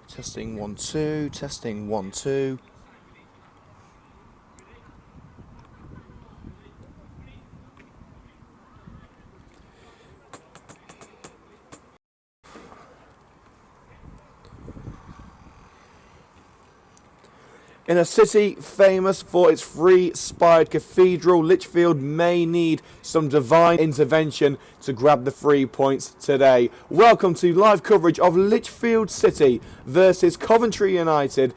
Testing 1 2, testing 1 2. In a city famous for its three-spired cathedral, Lichfield may need some divine intervention to grab the 3 points today. Welcome to live coverage of Lichfield City versus Coventry United.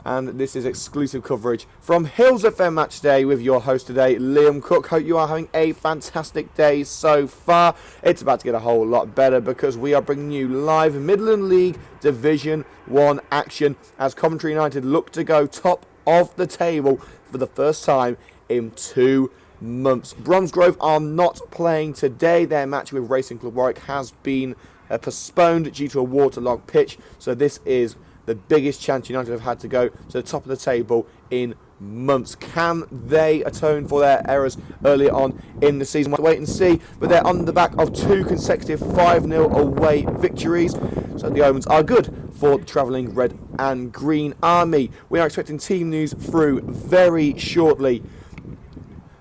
And this is exclusive coverage from Hillz FM Matchday with your host today, Liam Cook. Hope you are having a fantastic day so far. It's about to get a whole lot better because we are bringing you live Midland League Division 1 action as Coventry United look to go top of the table for the first time in 2 months. Bromsgrove are not playing today. Their match with Racing Club Warwick has been postponed due to a waterlogged pitch. So this is the biggest chance United have had to go to the top of the table in months. Can they atone for their errors earlier on in the season? We'll wait and see, but they're on the back of 2 consecutive 5-0 away victories, so the omens are good for the travelling red and green army. We are expecting team news through very shortly,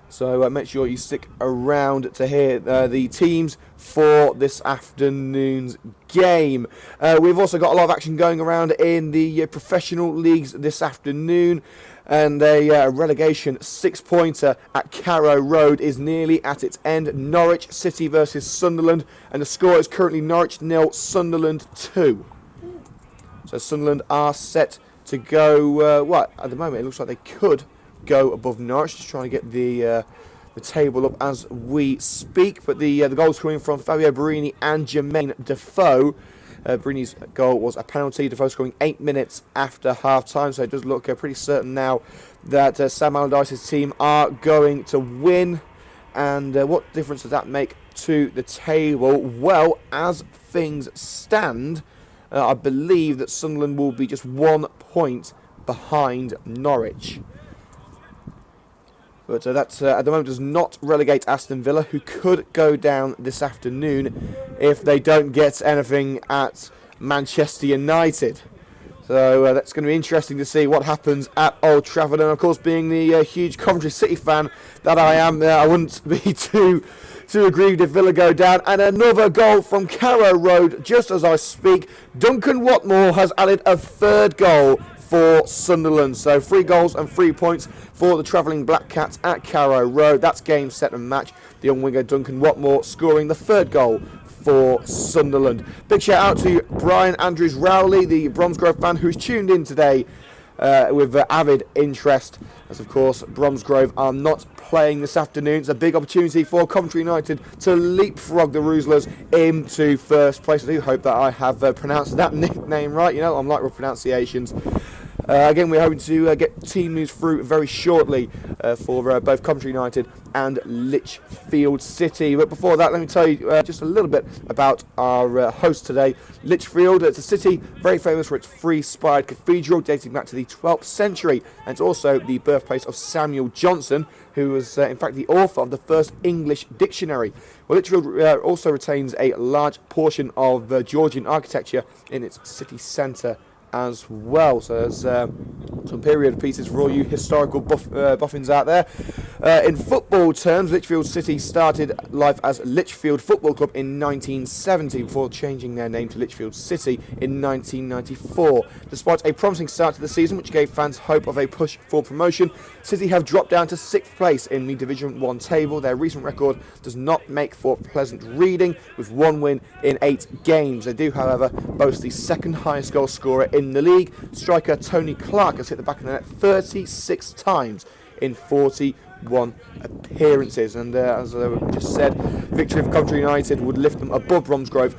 so make sure you stick around to hear the teams for this afternoon's game. We've also got a lot of action going around in the professional leagues this afternoon, and a relegation 6-pointer at Carrow Road is nearly at its end. Norwich City versus Sunderland, and the score is currently Norwich 0, Sunderland 2. So Sunderland are set to go, at the moment it looks like they could go above Norwich, just trying to get the table up as we speak. But the goals coming from Fabio Barini and Jermaine Defoe. Barini's goal was a penalty. Defoe scoring 8 minutes after half-time, so it does look pretty certain now that Sam Allardyce's team are going to win. And what difference does that make to the table? Well, as things stand, I believe that Sunderland will be just 1 point behind Norwich. But that, at the moment, does not relegate Aston Villa, who could go down this afternoon if they don't get anything at Manchester United. So that's going to be interesting to see what happens at Old Trafford. And, of course, being the huge Coventry City fan that I am, I wouldn't be too aggrieved if Villa go down. And another goal from Carrow Road just as I speak. Duncan Watmore has added a 3rd goal for Sunderland. So 3 goals and 3 points for the travelling Black Cats at Carrow Road. That's game, set and match. The young winger Duncan Watmore scoring the 3rd goal for Sunderland. Big shout out to Brian Andrews Rowley, the Bromsgrove fan who's tuned in today with avid interest, as of course Bromsgrove are not playing this afternoon. It's a big opportunity for Coventry United to leapfrog the Roozlers into first place. I do hope that I have pronounced that nickname right. You know, I'm like with pronunciations. Again, we're hoping to get team news through very shortly for both Coventry United and Lichfield City. But before that, let me tell you just a little bit about our host today. Lichfield, it's a city very famous for its three-spired cathedral dating back to the 12th century. And it's also the birthplace of Samuel Johnson, who was in fact the author of the first English dictionary. Well, Lichfield also retains a large portion of Georgian architecture in its city centre as well. So there's some period pieces for all you historical boffins out there. In football terms, Lichfield City started life as Lichfield Football Club in 1970 before changing their name to Lichfield City in 1994. Despite a promising start to the season, which gave fans hope of a push for promotion, City have dropped down to 6th place in the Division 1 table. Their recent record does not make for pleasant reading, with 1 win in 8 games. They do, however, boast the 2nd highest goal scorer in the league. Striker Tony Clark has hit the back of the net 36 times in 41 appearances. And as I just said, victory for Coventry United would lift them above Bromsgrove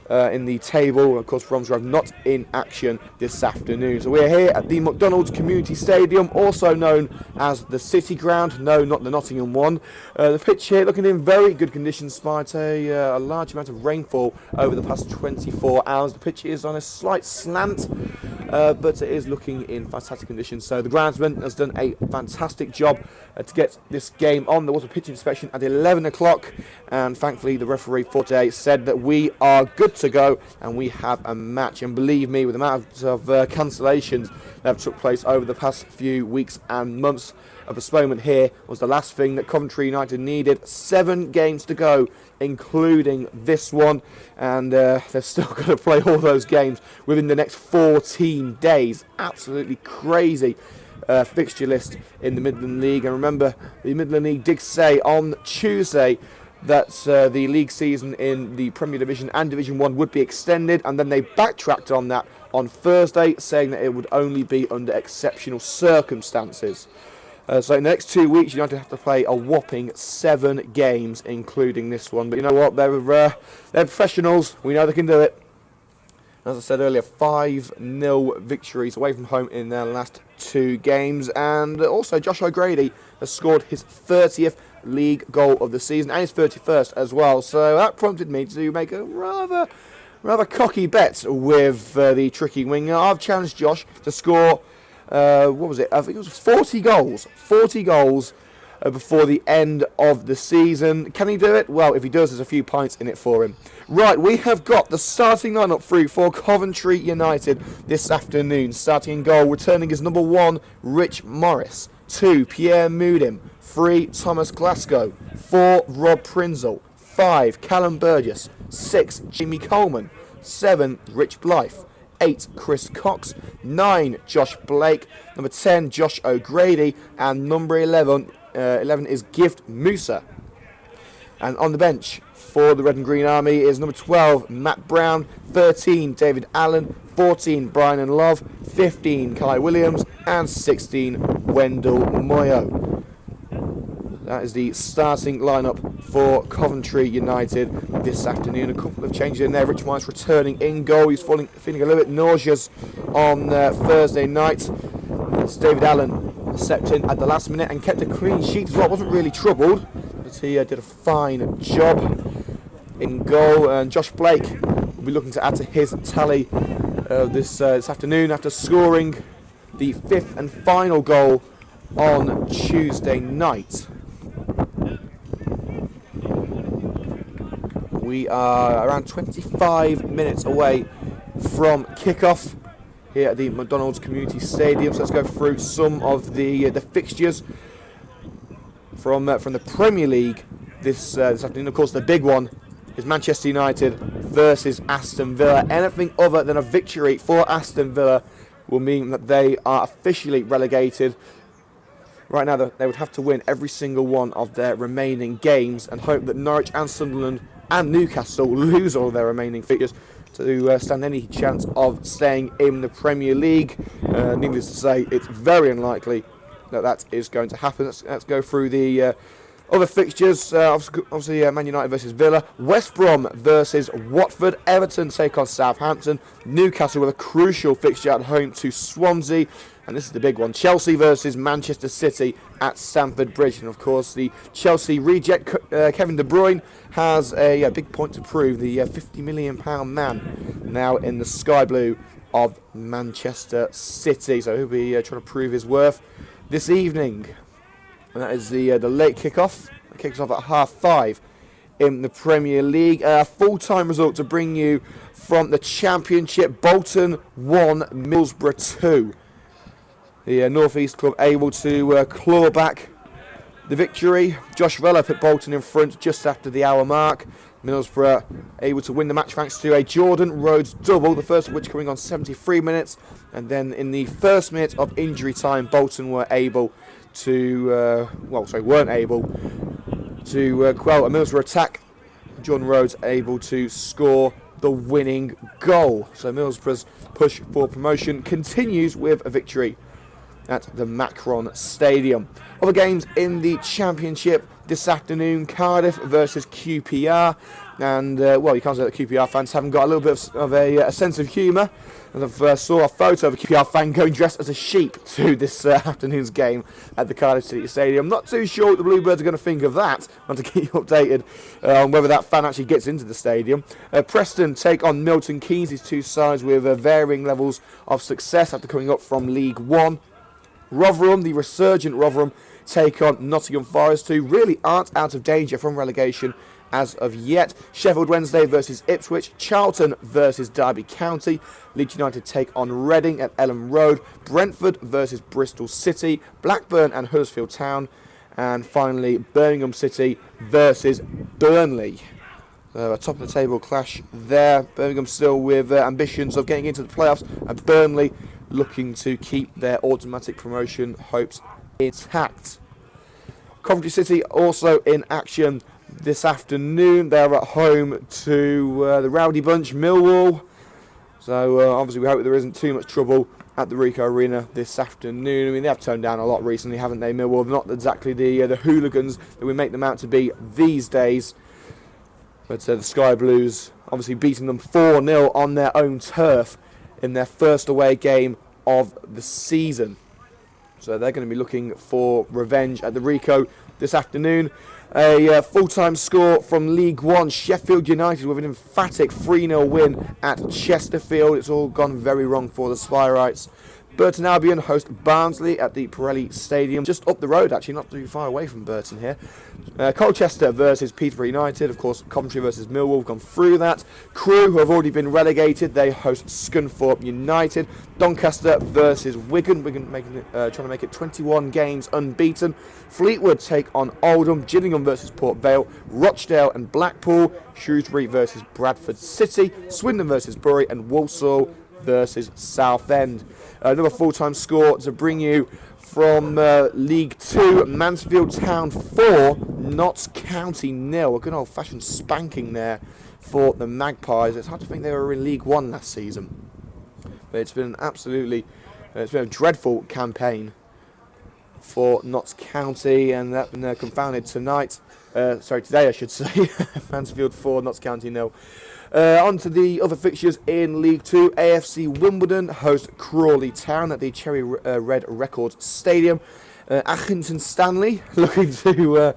in the table. Of course, Bromsgrove not in action this afternoon. So we're here at the McDonald's Community Stadium, also known as the City Ground. No, not the Nottingham one. The pitch here looking in very good condition, despite a large amount of rainfall over the past 24 hours. The pitch is on a slight slant, but it is looking in fantastic condition. So the groundsman has done a fantastic job to get this game on. There was a pitch inspection at 11 o'clock, and thankfully the referee for today said that we are good to go and we have a match. And believe me, with the amount of cancellations that have took place over the past few weeks and months, a postponement here was the last thing that Coventry United needed. 7 games to go, including this one, and they've still got to play all those games within the next 14 days. Absolutely crazy fixture list in the Midland League. And remember, the Midland League did say on Tuesday that the league season in the Premier Division and Division 1 would be extended, and then they backtracked on that on Thursday, saying that it would only be under exceptional circumstances. So in the next 2 weeks, United have to play a whopping 7 games, including this one. But you know what? They're professionals. We know they can do it. As I said earlier, 5-0 victories away from home in their last 2 games. And also, Josh O'Grady has scored his 30th league goal of the season and his 31st as well. So that prompted me to make a rather cocky bet with the tricky winger. I've challenged Josh to score... what was it? I think it was 40 goals. 40 goals before the end of the season. Can he do it? Well, if he does, there's a few pints in it for him. Right, we have got the starting lineup through for Coventry United this afternoon. Starting in goal, returning as number 1, Rich Morris. 2, Pierre Moodim. 3, Thomas Glasgow. 4, Rob Prinzel. 5, Callum Burgess. 6, Jimmy Coleman. 7, Rich Blythe. 8, Chris Cox. 9, Josh Blake. Number 10, Josh O'Grady. And number 11 is Gift Musa. And on the bench for the Red and Green Army is number 12, Matt Brown. 13, David Allen. 14, Brian and Love. 15, Kai Williams. And 16, Wendell Moyo. That is the starting lineup for Coventry United this afternoon. A couple of changes in there. Rich Morris returning in goal. He's feeling a little bit nauseous on Thursday night. As David Allen stepped in at the last minute and kept a clean sheet as well. Wasn't really troubled, but he did a fine job in goal. And Josh Blake will be looking to add to his tally this afternoon after scoring the 5th and final goal on Tuesday night. We are around 25 minutes away from kickoff here at the McDonald's Community Stadium. So let's go through some of the fixtures from the Premier League this afternoon. Of course, the big one is Manchester United versus Aston Villa. Anything other than a victory for Aston Villa will mean that they are officially relegated. Right now, they would have to win every single one of their remaining games and hope that Norwich and Sunderland and Newcastle lose all their remaining fixtures to stand any chance of staying in the Premier League. Needless to say, it's very unlikely that is going to happen. Let's go through the other fixtures. Obviously, Man United versus Villa. West Brom versus Watford. Everton take on Southampton. Newcastle with a crucial fixture at home to Swansea. And this is the big one. Chelsea versus Manchester City at Stamford Bridge. And of course, the Chelsea reject Kevin De Bruyne has a big point to prove. The £50 million man now in the sky blue of Manchester City. So he'll be trying to prove his worth this evening. And that is the late kickoff. It kicks off at 5:30 in the Premier League. Full-time result to bring you from the Championship. Bolton 1, Middlesbrough 2. The North East club able to claw back the victory. Josh Vella put Bolton in front just after the hour mark. Middlesbrough able to win the match thanks to a Jordan Rhodes double, the first of which coming on 73 minutes. And then in the first minute of injury time, Bolton were able to, weren't able to quell a Middlesbrough attack. Jordan Rhodes able to score the winning goal. So Middlesbrough's push for promotion continues with a victory at the Macron Stadium. Other games in the Championship. this afternoon, Cardiff versus QPR. And, well, you can't say that QPR fans haven't got a little bit of a sense of humour. I saw a photo of a QPR fan going dressed as a sheep to this afternoon's game at the Cardiff City Stadium. Not too sure what the Bluebirds are going to think of that. I want to keep you updated on whether that fan actually gets into the stadium. Preston take on Milton Keynes, these two sides with varying levels of success after coming up from League One. Rotherham, the resurgent Rotherham, take on Nottingham Forest, who really aren't out of danger from relegation as of yet. Sheffield Wednesday versus Ipswich. Charlton versus Derby County. Leeds United take on Reading at Elland Road. Brentford versus Bristol City. Blackburn and Huddersfield Town. And finally, Birmingham City versus Burnley. A top of the table clash there. Birmingham still with ambitions of getting into the playoffs, and Burnley looking to keep their automatic promotion hopes intact. Coventry City also in action this afternoon. They're at home to the rowdy bunch, Millwall. So obviously we hope there isn't too much trouble at the Ricoh Arena this afternoon. I mean, they have toned down a lot recently, haven't they, Millwall? Not exactly the hooligans that we make them out to be these days. But the Sky Blues obviously beating them 4-0 on their own turf in their first away game of the season. So they're going to be looking for revenge at the Ricoh this afternoon. A full-time score from League One. Sheffield United with an emphatic 3-0 win at Chesterfield. It's all gone very wrong for the Spireites. Burton Albion host Barnsley at the Pirelli Stadium, just up the road actually, not too far away from Burton here. Colchester versus Peterborough United, of course Coventry versus Millwall, we've gone through that. Crewe, who have already been relegated, they host Scunthorpe United. Doncaster versus Wigan, trying to make it 21 games unbeaten. Fleetwood take on Oldham. Gillingham versus Port Vale. Rochdale and Blackpool. Shrewsbury versus Bradford City. Swindon versus Bury, and Walsall versus Southend. Another full-time score to bring you from League 2. Mansfield Town 4, Notts County 0. A good old-fashioned spanking there for the Magpies. It's hard to think they were in League 1 last season. But it's been it's been a dreadful campaign for Notts County, and that's been confounded tonight. Today I should say. Mansfield 4, Notts County 0. On to the other fixtures in League 2. AFC Wimbledon host Crawley Town at the Cherry Red Records Stadium. Accrington Stanley looking to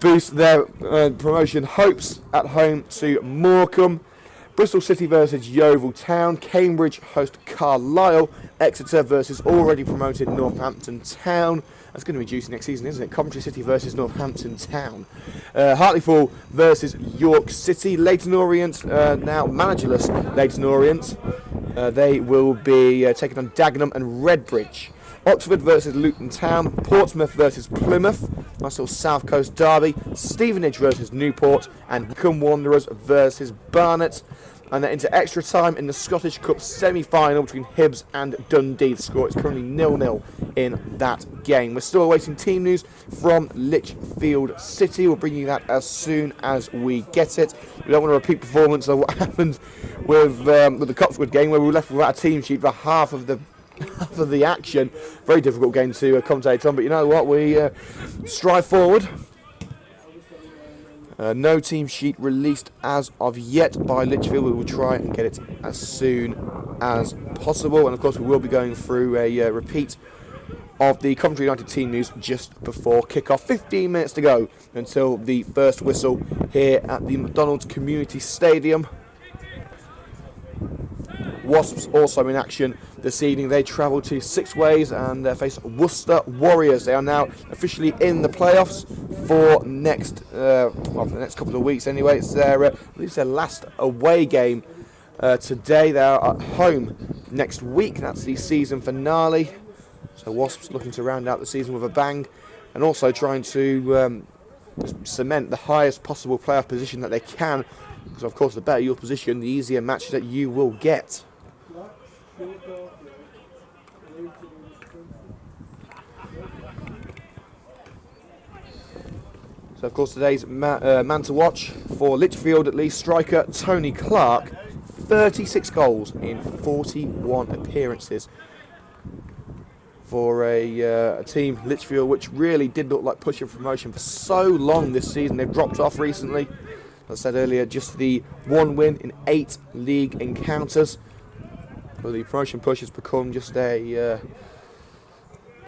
boost their promotion hopes at home to Morecambe. Bristol City versus Yeovil Town. Cambridge host Carlisle. Exeter versus already promoted Northampton Town. That's going to be juicy next season, isn't it? Coventry City versus Northampton Town. Hartlepool versus York City. Leyton Orient, now managerless Leyton Orient. They will be taking on Dagenham and Redbridge. Oxford versus Luton Town. Portsmouth versus Plymouth. Nice little South Coast derby. Stevenage versus Newport. And Wycombe Wanderers versus Barnet. And then into extra time in the Scottish Cup semi-final between Hibs and Dundee. The score is currently 0-0 in that game. We're still awaiting team news from Lichfield City. We'll bring you that as soon as we get it. We don't want a repeat performance of what happened with the Cotswold game, where we were left without a team sheet for half of the action. Very difficult game to commentate on, but you know what? We strive forward. No team sheet released as of yet by Lichfield. We will try and get it as soon as possible. And of course we will be going through a repeat of the Coventry United team news just before kick-off. 15 minutes to go until the first whistle here at the McDonald's Community Stadium. Wasps also in action this evening. They travel to Six Ways and face Worcester Warriors. They are now officially in the playoffs for the next couple of weeks anyway. It's their last away game today. They are at home next week. That's the season finale. So Wasps looking to round out the season with a bang, and also trying to cement the highest possible playoff position that they can. Because of course the better your position, the easier matches that you will get. So of course today's man to watch for Lichfield, at least, striker Tony Clark, 36 goals in 41 appearances for a team, Lichfield, which really did look like pushing promotion for so long this season. They've dropped off recently. As I said earlier, just the 1 win in 8 league encounters. But the promotion push has become just a,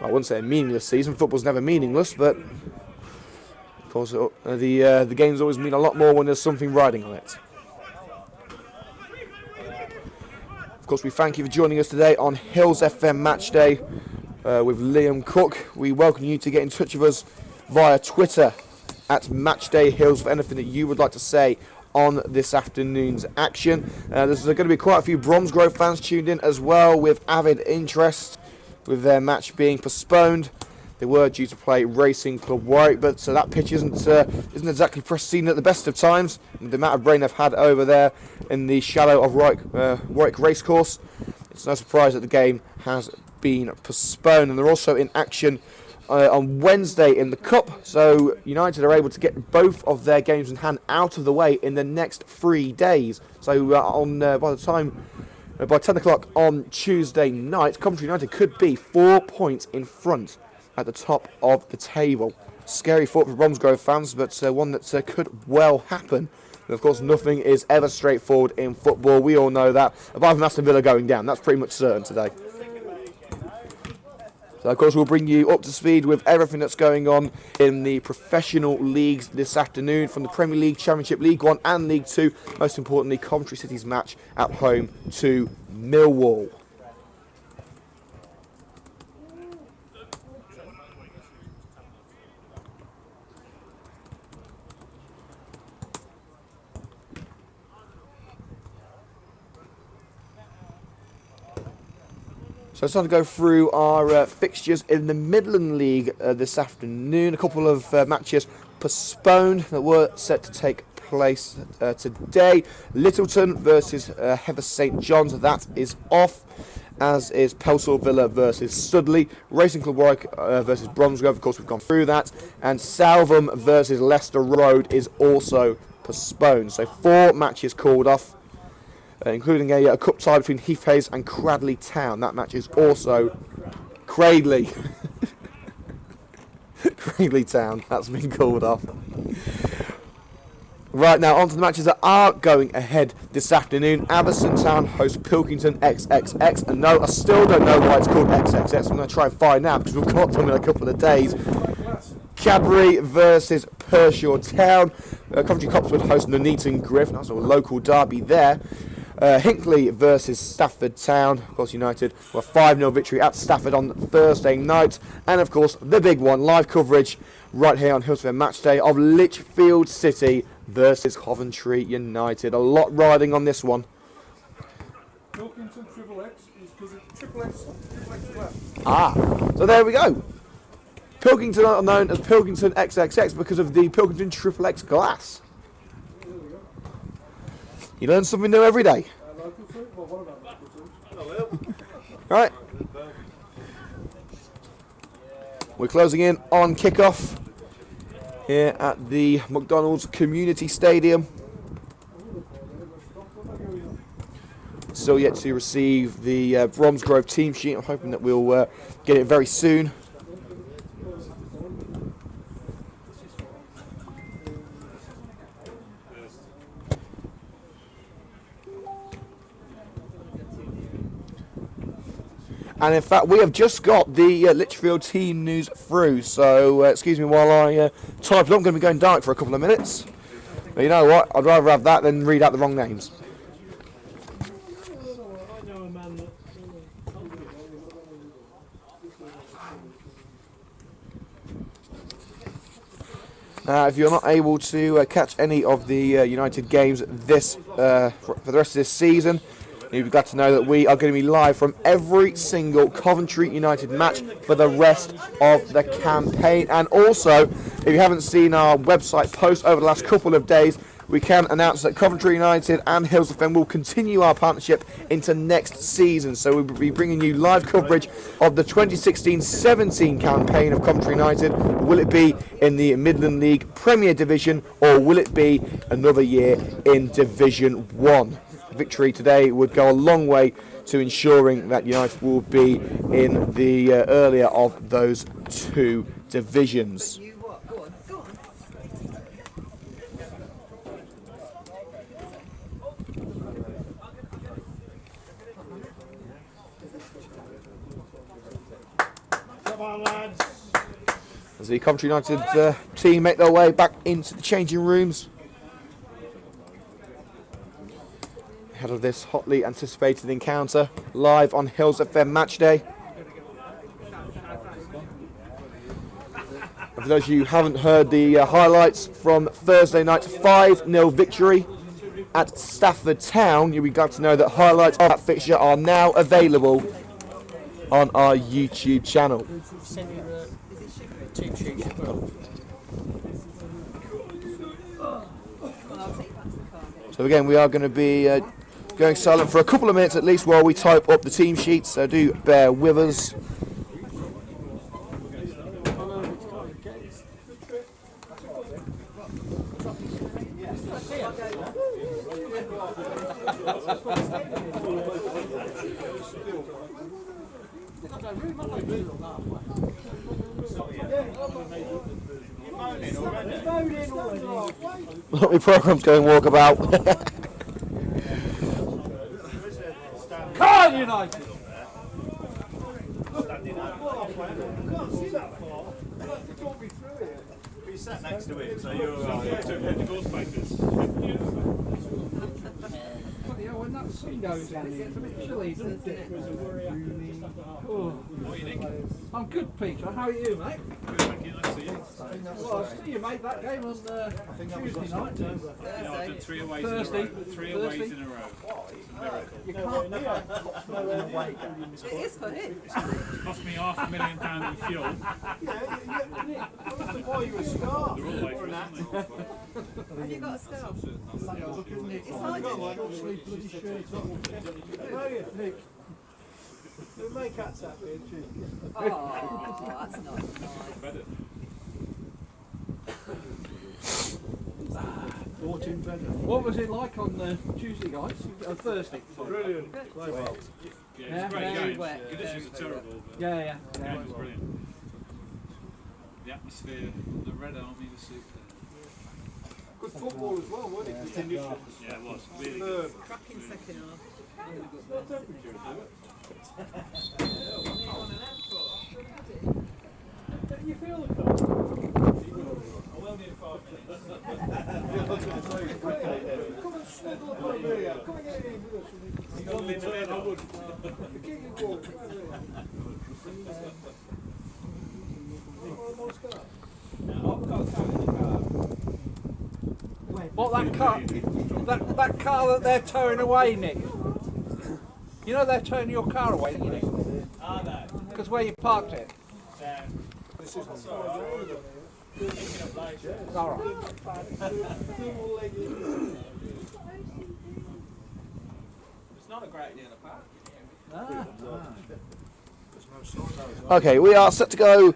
I wouldn't say a meaningless season. Football's never meaningless, but of course the games always mean a lot more when there's something riding on it. Of course, we thank you for joining us today on Hillz FM Matchday with Liam Cook. We welcome you to get in touch with us via Twitter at Matchday Hillz for anything that you would like to say on this afternoon's action. There's going to be quite a few Bromsgrove fans tuned in as well, with avid interest with their match being postponed. They were due to play Racing Club Warwick, but that pitch isn't exactly pristine at the best of times. The amount of rain they've had over there in the shallow of Warwick Racecourse, it's no surprise that the game has been postponed. And they're also in action on Wednesday in the Cup, so United are able to get both of their games in hand out of the way in the next 3 days. So by 10 o'clock on Tuesday night, Coventry United could be 4 points in front at the top of the table. Scary thought for Bromsgrove fans, but one that could well happen. And of course, nothing is ever straightforward in football. We all know that. Apart from Aston Villa going down, that's pretty much certain today. So, of course, we'll bring you up to speed with everything that's going on in the professional leagues this afternoon, from the Premier League, Championship, League 1 and League 2. Most importantly, Coventry City's match at home to Millwall. So it's time to go through our fixtures in the Midland League this afternoon. A couple of matches postponed that were set to take place today. Littleton versus Heather St John's, that is off, as is Pelsall Villa versus Studley. Racing Club Warwick versus Bromsgrove, of course we've gone through that. And Saltham versus Leicester Road is also postponed. So 4 matches called off, including a cup tie between Heathhays and Cradley Town. That match is also Cradley. Cradley Town, that's been called off. Right, now on to the matches that are going ahead this afternoon. Addison Town host Pilkington XXX. And no, I still don't know why it's called XXX. I'm going to try and find out because we've got them in a couple of days. Cadbury versus Pershore Town. Coventry Copswood host Nuneaton Griff. That's a local derby there. Hinckley versus Stafford Town. Of course, United were 5-0 victory at Stafford on Thursday night. And of course, the big one, live coverage right here on Hillz FM Matchday of Lichfield City versus Coventry United. A lot riding on this one. Pilkington Triple X is because it's Triple X glass. Ah, so there we go. Pilkington are known as Pilkington XXX because of the Pilkington Triple X glass. You learn something new every day. Right. We're closing in on kickoff here at the McDonald's Community Stadium. Still yet to receive the Bromsgrove team sheet. I'm hoping that we'll get it very soon. And in fact, we have just got the Lichfield team news through. So excuse me while I type it up. I'm going to be going dark for a couple of minutes. But you know what? I'd rather have that than read out the wrong names. If you're not able to catch any of the United games this for the rest of this season, you'll be glad to know that we are going to be live from every single Coventry United match for the rest of the campaign. And also, if you haven't seen our website post over the last couple of days, we can announce that Coventry United and Hillz FM will continue our partnership into next season. So we'll be bringing you live coverage of the 2016-17 campaign of Coventry United. Will it be in the Midland League Premier Division, or will it be another year in Division 1? victory today would go a long way to ensuring that United will be in the earlier of those two divisions. As the Coventry United team make their way back into the changing rooms ahead of this hotly anticipated encounter live on Hillz FM Matchday. For those of you who haven't heard the highlights from Thursday night's 5-0 victory at Stafford Town, you'll be glad to know that highlights of that fixture are now available on our YouTube channel. So again, we are going to be going silent for a couple of minutes at least while we type up the team sheets, so do bear with us. My programme's going walkabout. Carl United! You sat next to it, so you're the ghostbusters. Yeah, when that sun goes in, it gets a bit chilly, doesn't it? Oh. I'm good, Peter. How are you, mate? Good, thank you. Nice to see you. Well, I see you made that game on Tuesday night. Yeah, I've done three aways in a row. Three aways in a row. It's a miracle. You can't. It is for him. It's cost me £500,000 in fuel. That's why you were scarred. They're all away from us, aren't they? Have you got a scarf? It's hard, Nick. We'll make cats happy, Oh, that's not nice. Better. What was it like on Tuesday, guys? Thursday? Brilliant. Yeah, it's a great Very game. wet. Conditions are terrible, but Yeah. the game was brilliant. The atmosphere, the Red Army was super. Good football as well, wasn't it? Conditions. Yeah, it was. Really good. Cracking second half. You feel the cold? I will need 5 minutes. Come and snuggle up over here. Come and get in with us. I would. Keep your walk. What, that car that they're towing away, Nick? You know they're towing your car away, don't you, Nick? Are they? Because where you parked it. This is All right. It's not a great deal of park. Okay, we are set to go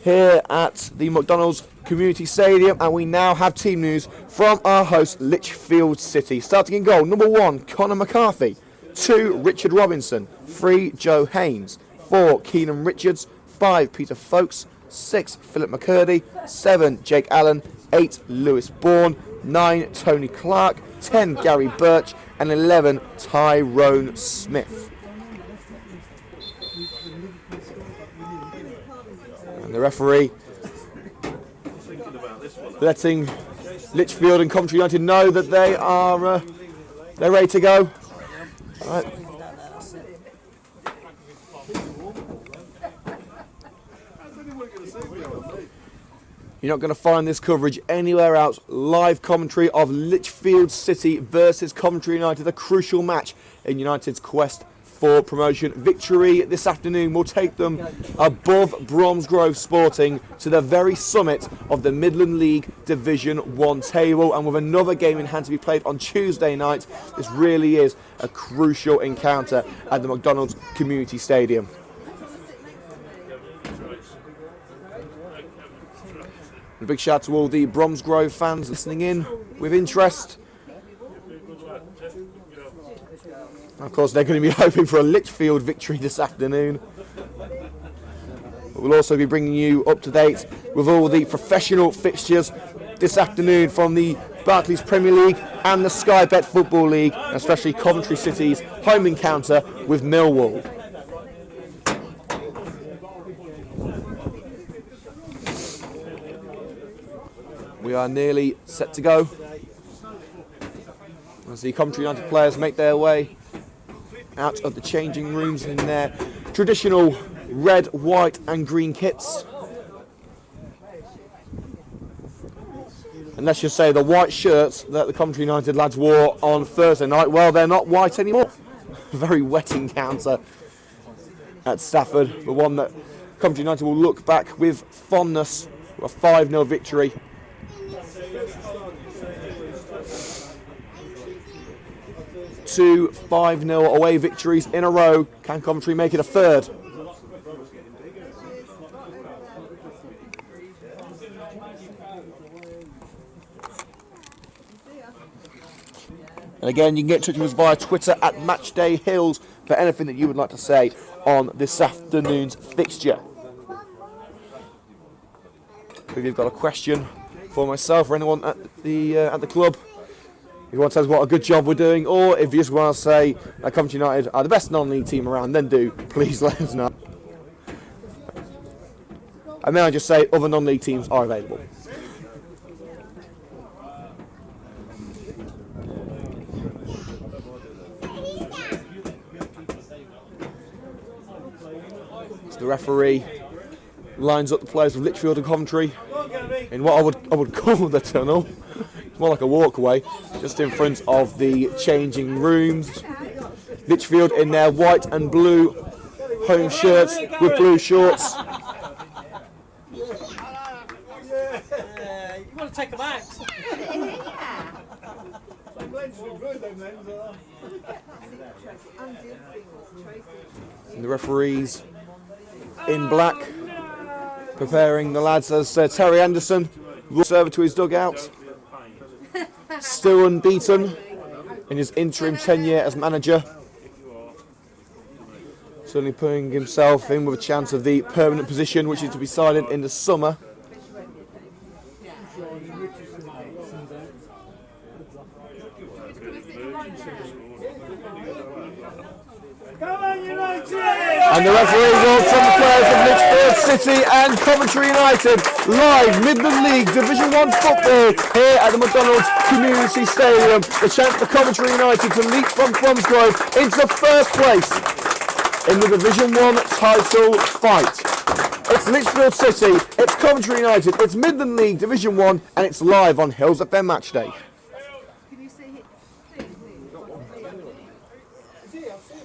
here at the McDonald's Community Stadium, and we now have team news from our host Lichfield City. Starting in goal, number 1, Connor McCarthy. 2, Richard Robinson. 3, Joe Haynes. 4, Keenan Richards. 5, Peter Folkes. 6, Philip McCurdy. 7, Jake Allen. 8, Lewis Bourne. 9, Tony Clark. 10, Gary Birch. And 11, Tyrone Smith. And the referee letting Lichfield and Coventry United know that they are they're ready to go. All right. You're not going to find this coverage anywhere else. Live commentary of Lichfield City versus Coventry United, a crucial match in United's quest for promotion. Victory this afternoon will take them above Bromsgrove Sporting to the very summit of the Midland League Division 1 table, and with another game in hand to be played on Tuesday night, this really is a crucial encounter at the McDonald's Community Stadium. A big shout to all the Bromsgrove fans listening in with interest. Of course, they're going to be hoping for a Lichfield victory this afternoon. But we'll also be bringing you up to date with all the professional fixtures this afternoon from the Barclays Premier League and the Sky Bet Football League, especially Coventry City's home encounter with Millwall. We are nearly set to go as the Coventry United players make their way out of the changing rooms in their traditional red, white and green kits. And let's just say the white shirts that the Coventry United lads wore on Thursday night, well, they're not white anymore. Very wet encounter at Stafford, but one that Coventry United will look back with fondness. A 5-0 victory. Two 5-0 away victories in a row. Can Coventry make it a third? And again, you can get in touch with us via Twitter at Matchday Hillz for anything that you would like to say on this afternoon's fixture. If you've got a question for myself or anyone at the club, if you want to tell us what a good job we're doing, or if you just want to say that Coventry United are the best non-league team around, then do please let us know. And then I just say other non-league teams are available. So the referee lines up the players of Lichfield and Coventry in what I would call the tunnel. It's more like a walkway, just in front of the changing rooms. Lichfield in their white and blue home shirts with blue shorts. You want to take them out? And the referees in black, preparing the lads as Terry Anderson will serve to his dugout. Still unbeaten in his interim tenure as manager. Certainly putting himself in with a chance of the permanent position, which is to be decided in the summer. And the referee will from the players of Lichfield City and Coventry United, live Midland League Division 1 football here at the McDonald's Community Stadium. The chance for Coventry United to leap from Bromsgrove into first place in the Division 1 title fight. It's Lichfield City, it's Coventry United, it's Midland League Division 1, and it's live on Hillz FM Matchday.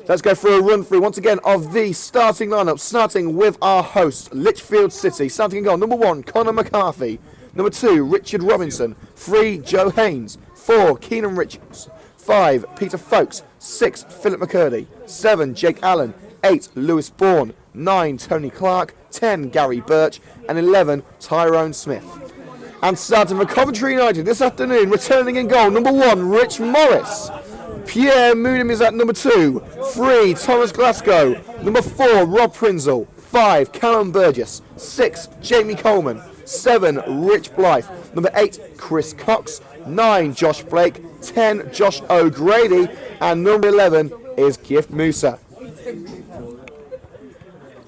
Let's go through a run through once again of the starting lineup, starting with our host, Lichfield City. Starting in goal, number 1, Conor McCarthy. Number 2, Richard Robinson. 3, Joe Haynes. 4, Keenan Richards. 5, Peter Folkes. 6, Philip McCurdy. 7, Jake Allen. 8, Lewis Bourne. 9, Tony Clark. 10, Gary Birch. And 11, Tyrone Smith. And starting for Coventry United this afternoon, returning in goal, number 1, Rich Morris. Pierre Moodham is at number 2. 3, Thomas Glasgow. Number 4, Rob Prinzel. 5, Callum Burgess. 6, Jamie Coleman. 7, Rich Blythe. Number 8, Chris Cox. 9, Josh Blake. 10, Josh O'Grady. And number 11 is Gift Musa.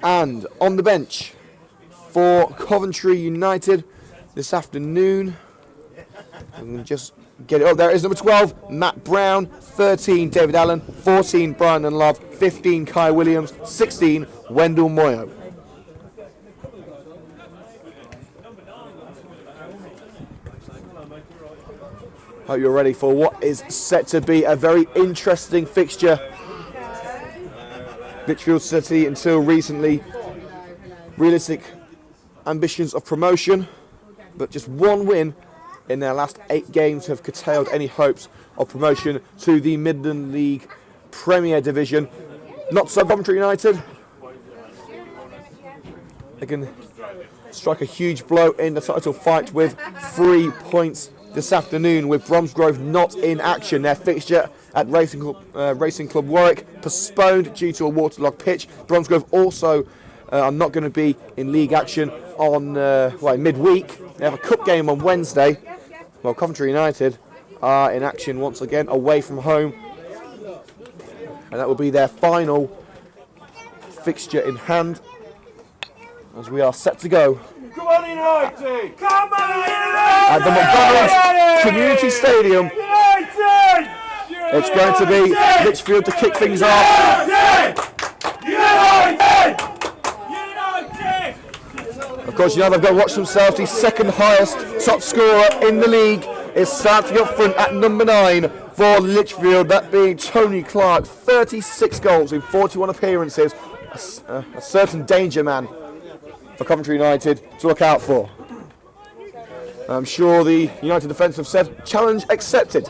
And on the bench for Coventry United this afternoon, I'm just get it up. There it is, number 12, Matt Brown. 13, David Allen. 14, Brian and Love. 15, Kai Williams. 16, Wendell Moyo. Hope you're ready for what is set to be a very interesting fixture. Lichfield City, until recently, realistic ambitions of promotion, but just one win in their last 8 games have curtailed any hopes of promotion to the Midland League Premier Division. Not so Coventry United. They can strike a huge blow in the title fight with 3 points this afternoon with Bromsgrove not in action. Their fixture at Racing Club Warwick postponed due to a waterlogged pitch. Bromsgrove also are not going to be in league action on midweek. They have a cup game on Wednesday. Well, Coventry United are in action once again away from home, and that will be their final fixture in hand as we are set to go. Come on, United! Come on, United! At the McDonald's Community Stadium, United! it's going to be Lichfield to kick things off. United! Of course, United have got to watch themselves. The second highest top scorer in the league is starting up front at number 9 for Lichfield, that being Tony Clark. 36 goals in 41 appearances. A certain danger man for Coventry United to look out for. I'm sure the United defence have said challenge accepted.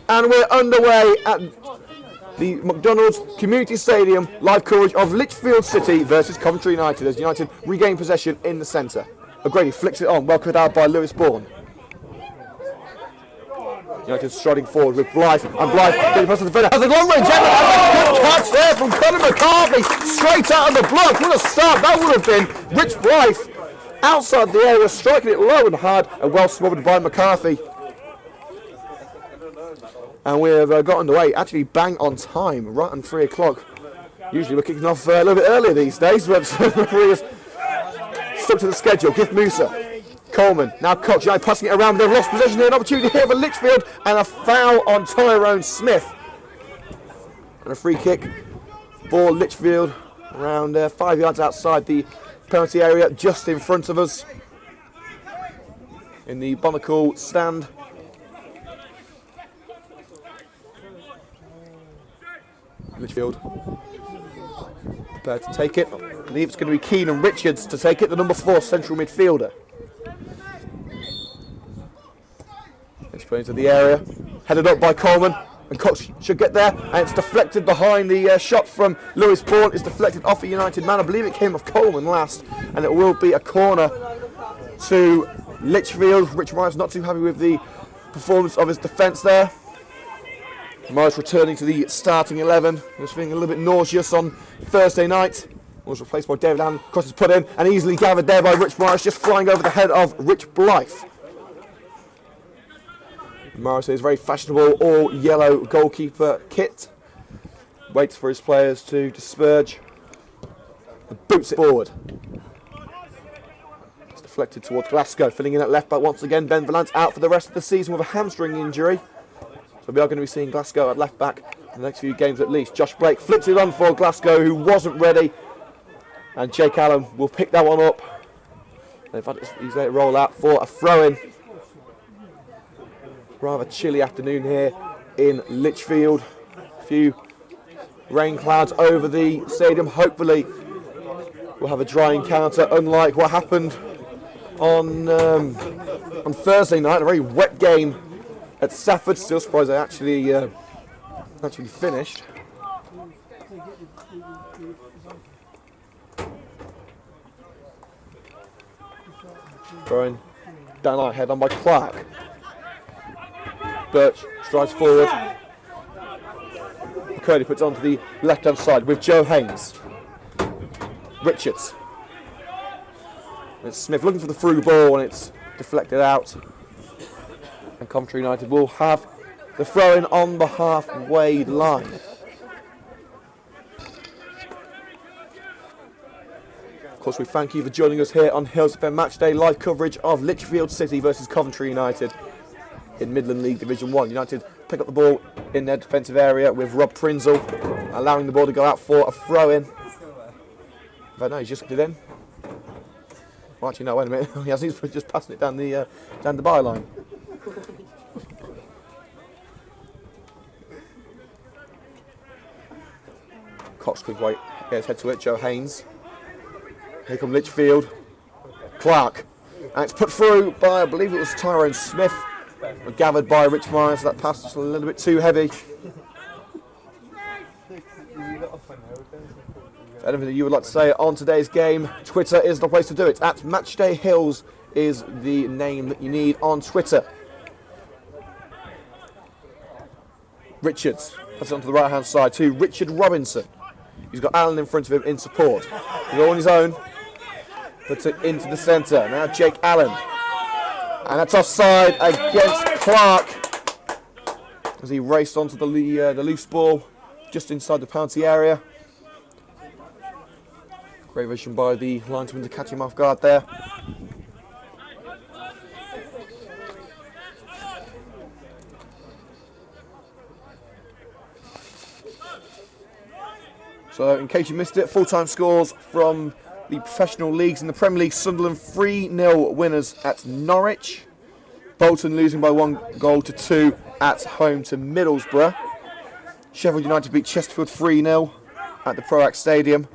And we're underway at the McDonald's Community Stadium, live coverage of Lichfield City versus Coventry United as United regain possession in the centre. O'Grady flicks it on, well cut out by Lewis Bourne. United striding forward with Blythe, and Blythe getting past the defender. Has a long range effort, has a good catch there from Conor McCarthy, straight out of the block. What a start that would have been. Rich Blythe outside the area, striking it low and hard, and well smothered by McCarthy. And we have got underway, actually bang on time, right on 3 o'clock. Usually we're kicking off a little bit earlier these days, but the referee has stuck to the schedule. Gift Musa. Coleman, now Cox, United passing it around. They've lost possession here, an opportunity here for Lichfield, and a foul on Tyrone Smith. And a free kick for Lichfield around 5 yards outside the penalty area, just in front of us in the Bonacool stand. Lichfield prepared to take it. I believe it's going to be Keenan Richards to take it, the number 4 central midfielder. It's put into the area, headed up by Coleman, and Cox should get there, and it's deflected behind the shot from Lewis Bourne. It's deflected off a United man. I believe it came off Coleman last, and it will be a corner to Lichfield. Rich Morris not too happy with the performance of his defence there. Morris returning to the starting 11. He was feeling a little bit nauseous on Thursday night. Was replaced by David Allen. Cross is put in and easily gathered there by Rich Morris, just flying over the head of Rich Blythe. Morris is very fashionable all yellow goalkeeper kit. Waits for his players to disperse. And boots it forward. It's deflected towards Glasgow. Filling in at left back once again. Ben Valance out for the rest of the season with a hamstring injury. So we are going to be seeing Glasgow at left back in the next few games at least. Josh Blake flicks it on for Glasgow, who wasn't ready. And Jake Allen will pick that one up. He's let it roll out for a throw-in. Rather chilly afternoon here in Lichfield. A few rain clouds over the stadium. Hopefully we'll have a dry encounter, unlike what happened on Thursday night. A very wet game at Safford. Still surprised they actually finished. Throwing down our head on by Clark. Birch strides forward. McCurdy puts it onto the left-hand side with Joe Haynes. Richards. It's Smith looking for the through ball, and it's deflected out. And Coventry United will have the throw-in on the halfway line. Of course, we thank you for joining us here on Hillz FM Matchday, live coverage of Lichfield City versus Coventry United in Midland League Division 1. United pick up the ball in their defensive area with Rob Prinzel, allowing the ball to go out for a throw-in. But no, he's just did in. Well, actually, no, wait a minute. He's just passing it down the byline. Cox could wait, get his head to it. Joe Haynes. Here come Lichfield. Clark. And it's put through by, I believe it was Tyrone Smith. Gathered by Rich Morris. That pass is a little bit too heavy. Anything that you would like to say on today's game, Twitter is the place to do it. At Matchday Hillz is the name that you need on Twitter. Richards passes it onto the right hand side to Richard Robinson. He's got Allen in front of him in support. He's all on his own. Puts it into the centre. Now Jake Allen. And that's offside against Clark as he raced onto the loose ball just inside the penalty area. Great vision by the linesman to catch him off guard there. So, in case you missed it, full-time scores from the professional leagues. In the Premier League, Sunderland 3-0 winners at Norwich. Bolton losing by 1-2 at home to Middlesbrough. Sheffield United beat Chesterfield 3-0 at the Proact Stadium.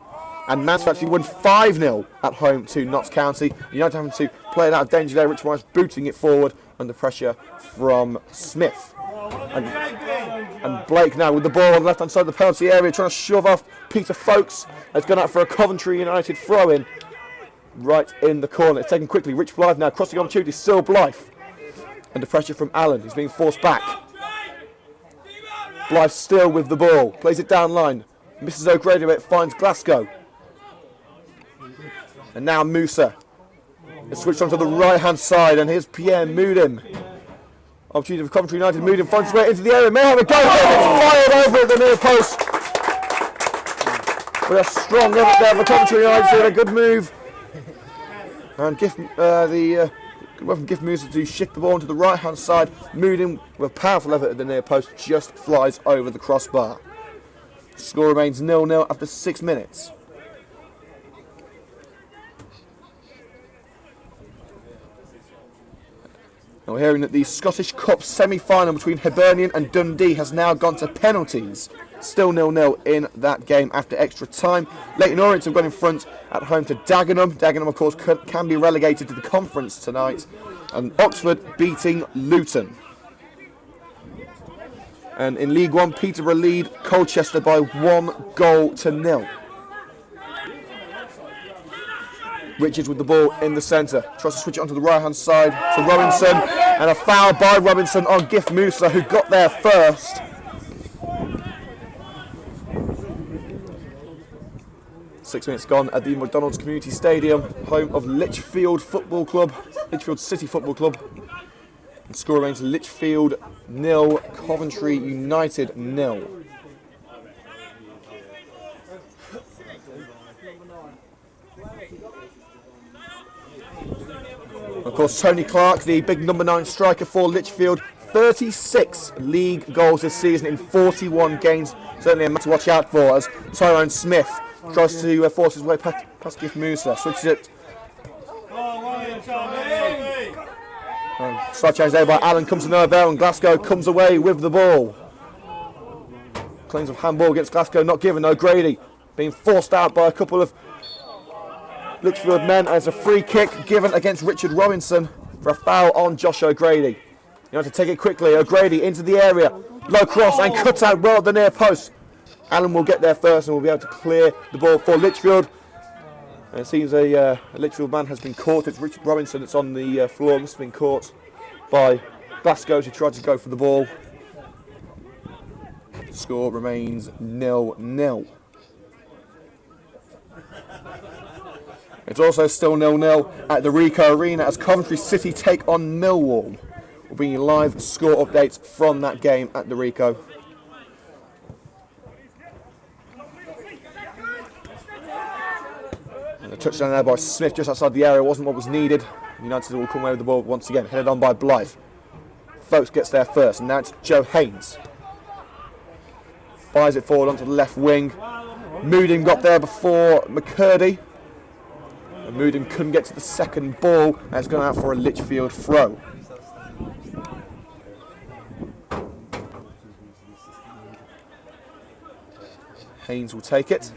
And Mansfield actually won 5-0 at home to Notts County. United having to play it out of danger there. Rich Morris booting it forward under pressure from Smith. And Blake now with the ball on the left-hand side of the penalty area, trying to shove off Peter Folkes. Has gone out for a Coventry United throw-in right in the corner. It's taken quickly. Rich Blythe now crossing opportunity. Still Blythe. Under pressure from Allen. He's being forced back. Blythe still with the ball. Plays it down line. Misses O'Grady, but it finds Glasgow. And now Musa. It's switched onto the right-hand side, and here's Pierre Moudim. Opportunity for Coventry United. Moudim finds his way into the area. May have a go. It's fired over at the near post. With a strong effort there for Coventry United. A good move. And Gift Musa to shift the ball onto the right-hand side. Moudim with a powerful effort at the near post. Just flies over the crossbar. Score remains 0-0 after 6 minutes. Now we're hearing that the Scottish Cup semi-final between Hibernian and Dundee has now gone to penalties. Still 0-0 in that game after extra time. Leyton Orient have gone in front at home to Dagenham. Dagenham, of course, can be relegated to the conference tonight. And Oxford beating Luton. And in League One, Peterborough lead Colchester by 1-0. Richards with the ball in the centre. Tries to switch it onto the right-hand side to Robinson. And a foul by Robinson on Gift Musa, who got there first. Six minutes gone at the McDonald's Community Stadium, home of Lichfield Football Club, Lichfield City Football Club. And score remains Lichfield 0, Coventry United 0. Of course, Tony Clark, the big number 9 striker for Lichfield, 36 league goals this season in 41 games. Certainly a man to watch out for as Tyrone Smith tries to force his way past Gift Musa. Switches it. Slight change there by Allen, comes to no avail, and Glasgow comes away with the ball. Claims of handball against Glasgow not given. O'Grady being forced out by a couple of Lichfield men, and it's a free kick given against Richard Robinson for a foul on Josh O'Grady. You have to take it quickly. O'Grady into the area, low cross and cuts out well at the near post. Allen will get there first and will be able to clear the ball for Lichfield. And it seems a Lichfield man has been caught. It's Richard Robinson that's on the floor. Must have been caught by Glasgow who tried to go for the ball. The score remains 0-0. It's also still 0-0 at the Ricoh Arena as Coventry City take on Millwall. We'll bring you live score updates from that game at the Ricoh. And a touchdown there by Smith just outside the area wasn't what was needed. United will come away with the ball once again, headed on by Blythe. Folkes gets there first, and now it's Joe Haynes. Fires it forward onto the left wing. Moudim got there before McCurdy. And Moudim couldn't get to the second ball and has gone out for a Lichfield throw. Haynes will take it.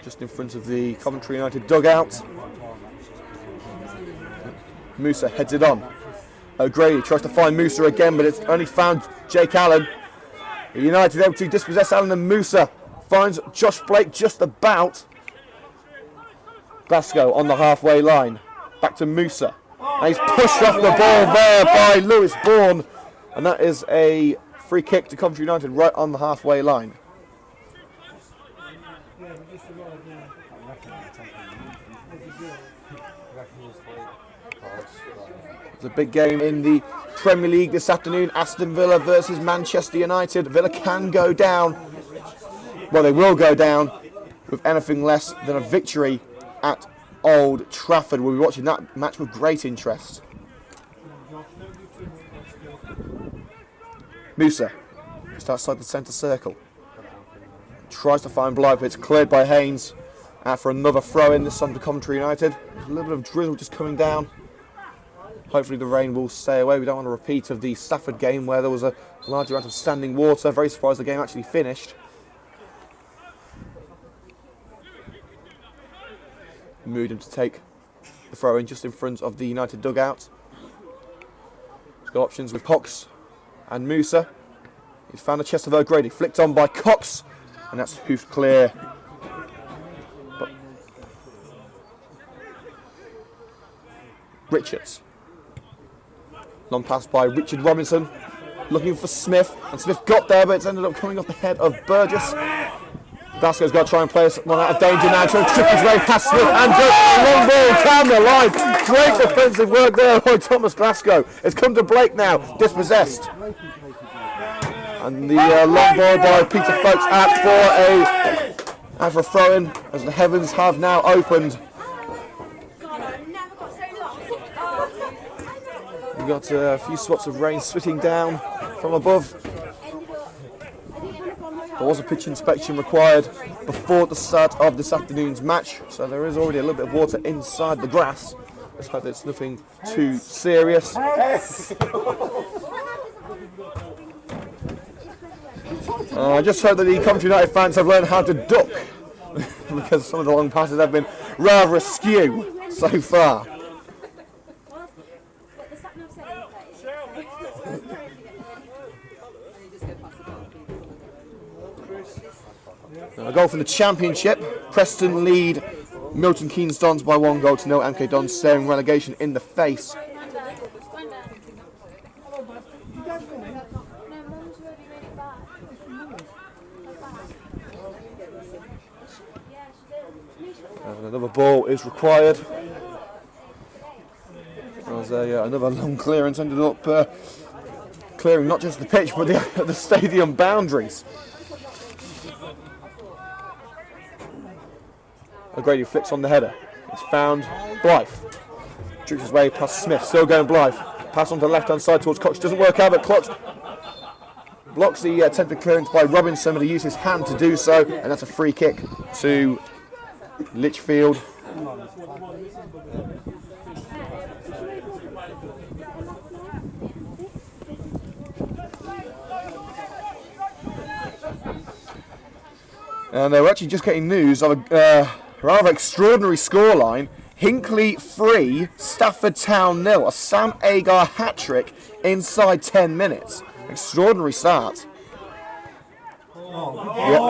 Just in front of the Coventry United dugout. Musa heads it on. O'Grady tries to find Musa again, but it's only found Jake Allen. United able to dispossess Allen, and Musa finds Josh Blake just about. Glasgow on the halfway line. Back to Musa. And he's pushed off the ball there by Lewis Bourne. And that is a free kick to Coventry United right on the halfway line. It's a big game in the Premier League this afternoon. Aston Villa versus Manchester United. Villa can go down. Well, they will go down with anything less than a victory at Old Trafford. We'll be watching that match with great interest. Musa, just outside the centre circle. Tries to find Blythe, but it's cleared by Haynes. Out for another throw in, this time to Coventry United. There's a little bit of drizzle just coming down. Hopefully the rain will stay away. We don't want a repeat of the Stafford game where there was a large amount of standing water. Very surprised the game actually finished. Moved him to take the throw in just in front of the United dugout. He's got options with Cox and Musa. He's found the chest of O'Grady, flicked on by Cox, and that's hoofed clear. But Richards. Long pass by Richard Robinson, looking for Smith, and Smith got there, but it's ended up coming off the head of Burgess. Glasgow's got to try and play one out of danger now, trying to trip his way past Smith, and just a long ball down the line. Great defensive work there by Thomas Glasgow. It's come to Blake now, dispossessed. And the long ball by Peter Folkes out for a throw-in, as the heavens have now opened. We've got a few spots of rain switting down from above. There was a pitch inspection required before the start of this afternoon's match, so there is already a little bit of water inside the grass. Let's hope it's nothing too serious. I just hope that the Coventry United fans have learned how to duck, because some of the long passes have been rather askew so far. A goal from the Championship. Preston lead Milton Keynes Dons by 1-0 to 0. MK Dons staring relegation in the face. And another ball is required. There was another long clearance, ended up clearing not just the pitch but the stadium boundaries. O'Grady flicks on the header. It's found Blythe. Tricks his way past Smith. Still going Blythe. Pass on to the left-hand side towards Cox. Doesn't work out, but Cox blocks the attempted clearance by Robinson, but he used his hand to do so, and that's a free kick to Lichfield. And we're actually just getting news of a rather extraordinary scoreline. Hinkley 3, Stafford Town 0. A Sam Agar hat-trick inside 10 minutes. Extraordinary start. Yep.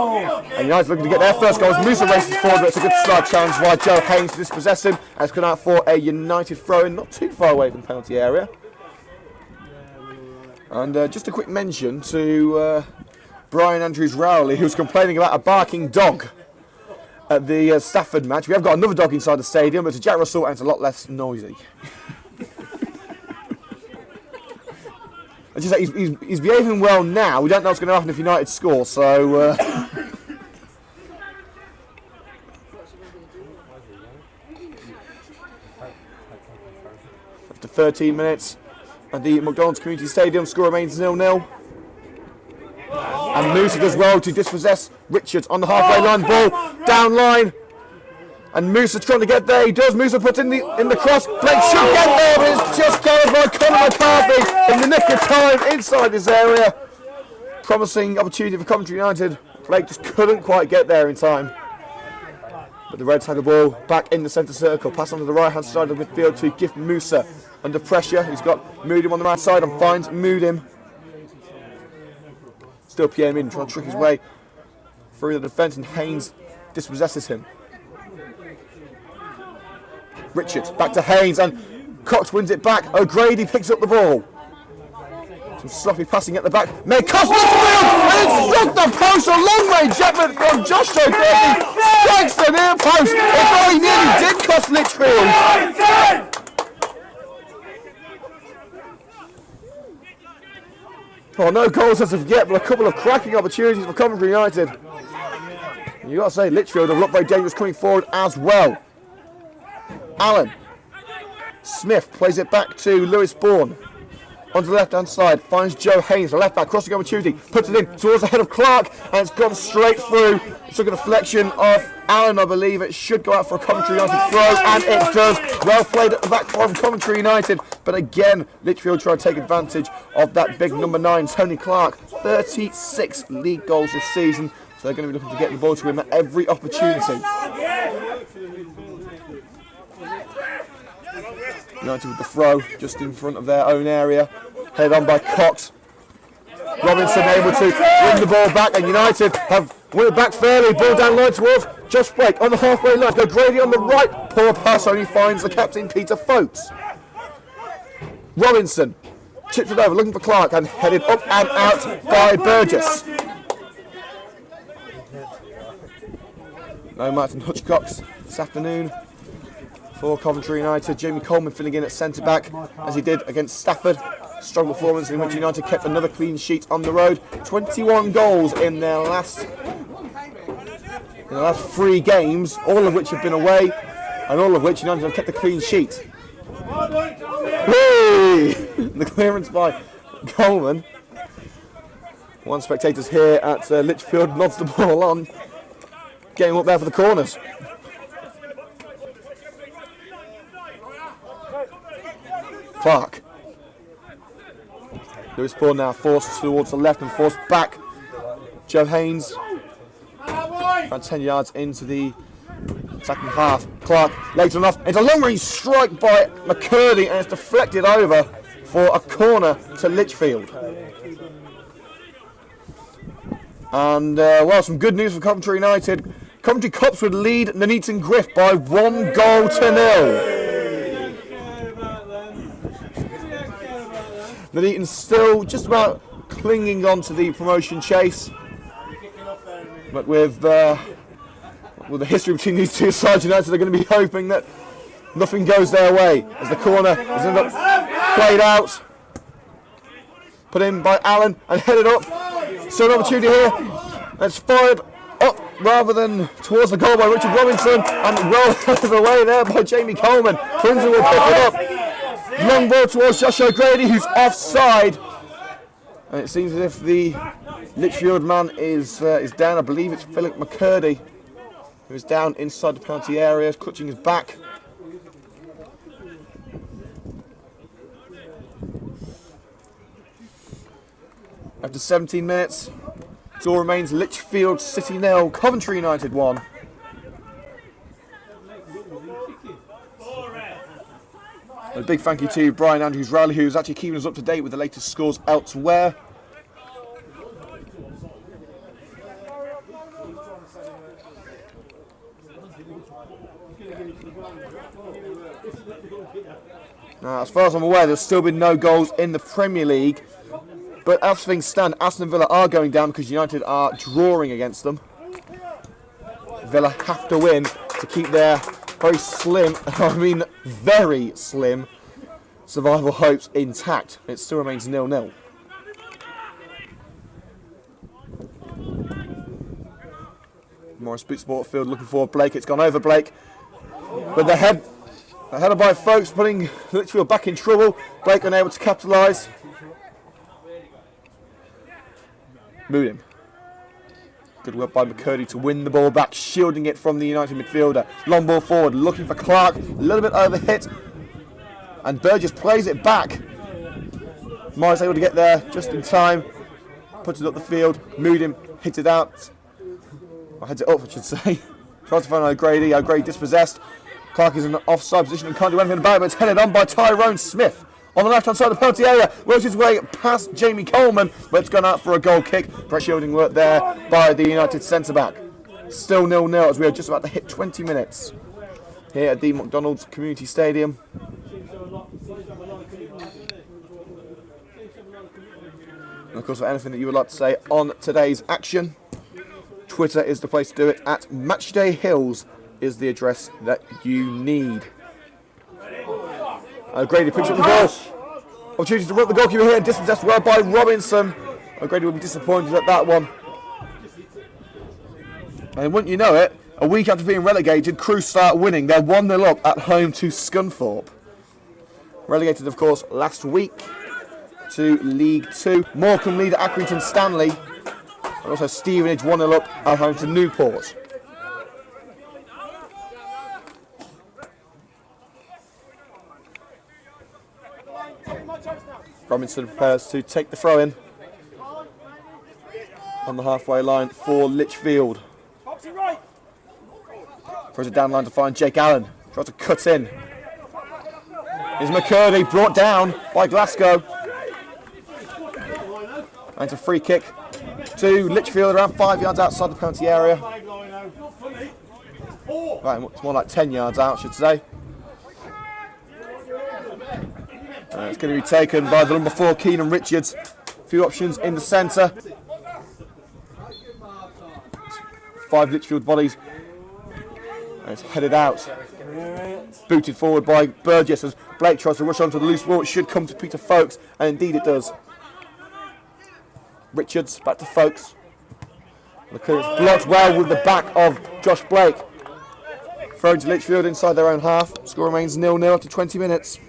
And United looking to get their first goal as Musa races forward, but it's a good start challenge by Joe Haynes to dispossess him. And it's gone out for a United throw-in, not too far away from the penalty area. And just a quick mention to Brian Andrews Rowley, who's complaining about a barking dog at the Stafford match. We have got another dog inside the stadium, but it's a Jack Russell and it's a lot less noisy. Just like he's behaving well now. We don't know what's going to happen if United score, so after 13 minutes at the McDonald's Community Stadium, score remains 0-0. And Musa does well to dispossess Richards on the halfway line, ball down line, and Musa trying to get there. He does. Musa puts in the cross. Blake should get there, but it's just carried by Conor McCarthy in the nick of time inside his area. Promising opportunity for Coventry United. Blake just couldn't quite get there in time. But the Reds had the ball back in the centre circle. Pass on to the right hand side of the midfield to Gift Musa. Under pressure, he's got Moodim on the right side and finds Moodim. Still PM in, trying to trick his way through the defence, and Haynes dispossesses him. Richards back to Haynes, and Cox wins it back. O'Grady picks up the ball. Some sloppy passing at the back. May cost Lichfield, and it's struck the post. A long range effort from Josh O'Grady. Strikes the near post. It very nearly did cost Lichfield. Well, no goals as of yet, but a couple of cracking opportunities for Coventry United. You've got to say, Lichfield have looked very dangerous coming forward as well. Allen. Smith plays it back to Lewis Bourne. Onto the left-hand side, finds Joe Haynes, the left back, crossing opportunity, puts it in towards the head of Clark, and it's gone straight through. It took a deflection of Allen, I believe. It should go out for a Coventry United throw, and it does. Well played at the back from Coventry United, but again, Lichfield trying to take advantage of that big number 9, Tony Clark. 36 league goals this season, so they're going to be looking to get the ball to him at every opportunity. United with the throw, just in front of their own area. Headed on by Cox. Robinson able to win the ball back, and United have won it back fairly. Ball down line towards Josh Blake on the halfway line. O'Grady on the right. Poor pass, only finds the captain, Peter Folks. Robinson chips it over, looking for Clark, and headed up and out by Burgess. No Martin Hutchcox this afternoon for Coventry United. Jamie Coleman filling in at centre-back, as he did against Stafford. Strong performance in which United kept another clean sheet on the road. 21 goals in their last 3 games, all of which have been away, and all of which United have kept a clean sheet. Whee! The clearance by Coleman. One spectator's here at Lichfield nods the ball on, getting up there for the corners. Clark. Lewis Bourne now forced towards the left and forced back. Joe Haynes. About 10 yards into the second half. Clark later enough. It's a long range strike by McCurdy, and it's deflected over for a corner to Lichfield. And well, some good news for Coventry United. Coventry Cops would lead Nuneaton Griff by 1-0. Nuneaton still just about clinging on to the promotion chase, but with the history between these two sides, United are going to be hoping that nothing goes their way as the corner is ended up played out, put in by Allen and headed up. So an opportunity here, and it's fired up rather than towards the goal by Richard Robinson, and well out of the way there by Jamie Coleman. Crimson will pick it up. Long ball towards Josh O'Grady, who's offside, and it seems as if the Lichfield man is down. I believe it's Philip McCurdy, who is down inside the penalty area, clutching his back. After 17 minutes, it all remains Lichfield City 0, Coventry United 1. A big thank you to Brian Andrews Riley, who's actually keeping us up to date with the latest scores elsewhere. Now, as far as I'm aware, there's still been no goals in the Premier League. But as things stand, Aston Villa are going down because United are drawing against them. Villa have to win to keep their very slim, very slim survival hopes intact. It still remains 0-0. Morris Boot Sport Field looking for Blake. It's gone over Blake. But the header by Folks putting Lichfield back in trouble. Blake unable to capitalise. Moody. Good work by McCurdy to win the ball back, shielding it from the United midfielder. Long ball forward, looking for Clark, a little bit overhit, and Burgess plays it back. Morris able to get there just in time, puts it up the field. Moody hits it out, or heads it up, I should say. Tries to find O'Grady. O'Grady dispossessed. Clark is in an offside position and can't do anything about it, but it's headed on by Tyrone Smith on the left-hand side of the penalty area. Works his way past Jamie Coleman, but it's gone out for a goal kick. Great shielding work there by the United centre-back. Still 0-0 as we are just about to hit 20 minutes here at the McDonald's Community Stadium. And of course, for anything that you would like to say on today's action, Twitter is the place to do it. At Matchday Hillz is the address that you need. Grady picks up the ball. Opportunity to run the goalkeeper here. Distance as well by Robinson. Grady will be disappointed at that one. And wouldn't you know it, a week after being relegated, Crewe start winning. They're 1-0 up at home to Scunthorpe. Relegated, of course, last week to League 2. Morecambe lead at Accrington Stanley. And also Stevenage 1-0 up at home to Newport. Robinson prepares to take the throw in on the halfway line for Lichfield. Throws it down the line to find Jake Allen. Tries to cut in. Is McCurdy brought down by Glasgow. And it's a free kick to Lichfield around 5 yards outside the penalty area. Right, it's more like 10 yards out, I should say. It's going to be taken by the number 4, Keenan Richards. A few options in the centre. 5 Lichfield bodies. And it's headed out. Booted forward by Burgess as Blake tries to rush onto the loose ball. It should come to Peter Folkes, and indeed it does. Richards back to Folkes. The clearance blocked well with the back of Josh Blake. Thrown to Lichfield inside their own half. Score remains 0-0 after 20 minutes.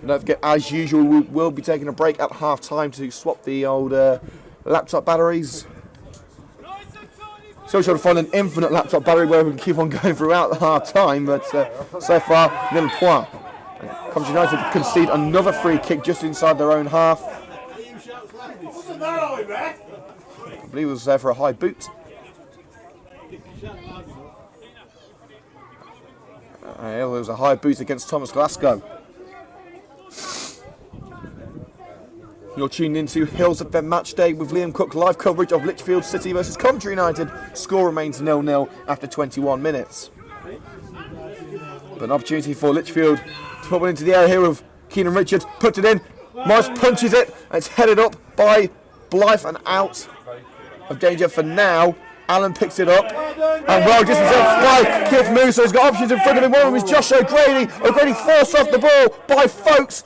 Don't forget, as usual, we will be taking a break at half time to swap the old laptop batteries. Still trying to find an infinite laptop battery where we can keep on going throughout the half time, but so far, nil point. Coventry United concede another free kick just inside their own half. I believe it was there for a high boot. There was a high boot against Thomas Glasgow. You're tuned into Hillz FM Matchday with Liam Cook, live coverage of Lichfield City versus Coventry United. Score remains 0-0 after 21 minutes. But an opportunity for Lichfield to put one into the area here with Keenan Richards. Puts it in. Morris punches it. And it's headed up by Blythe and out of danger for now. Allen picks it up. And well distanced by Keith Moose. So he's got options in front of him. One of them is Josh O'Grady. O'Grady forced off the ball by Folkes.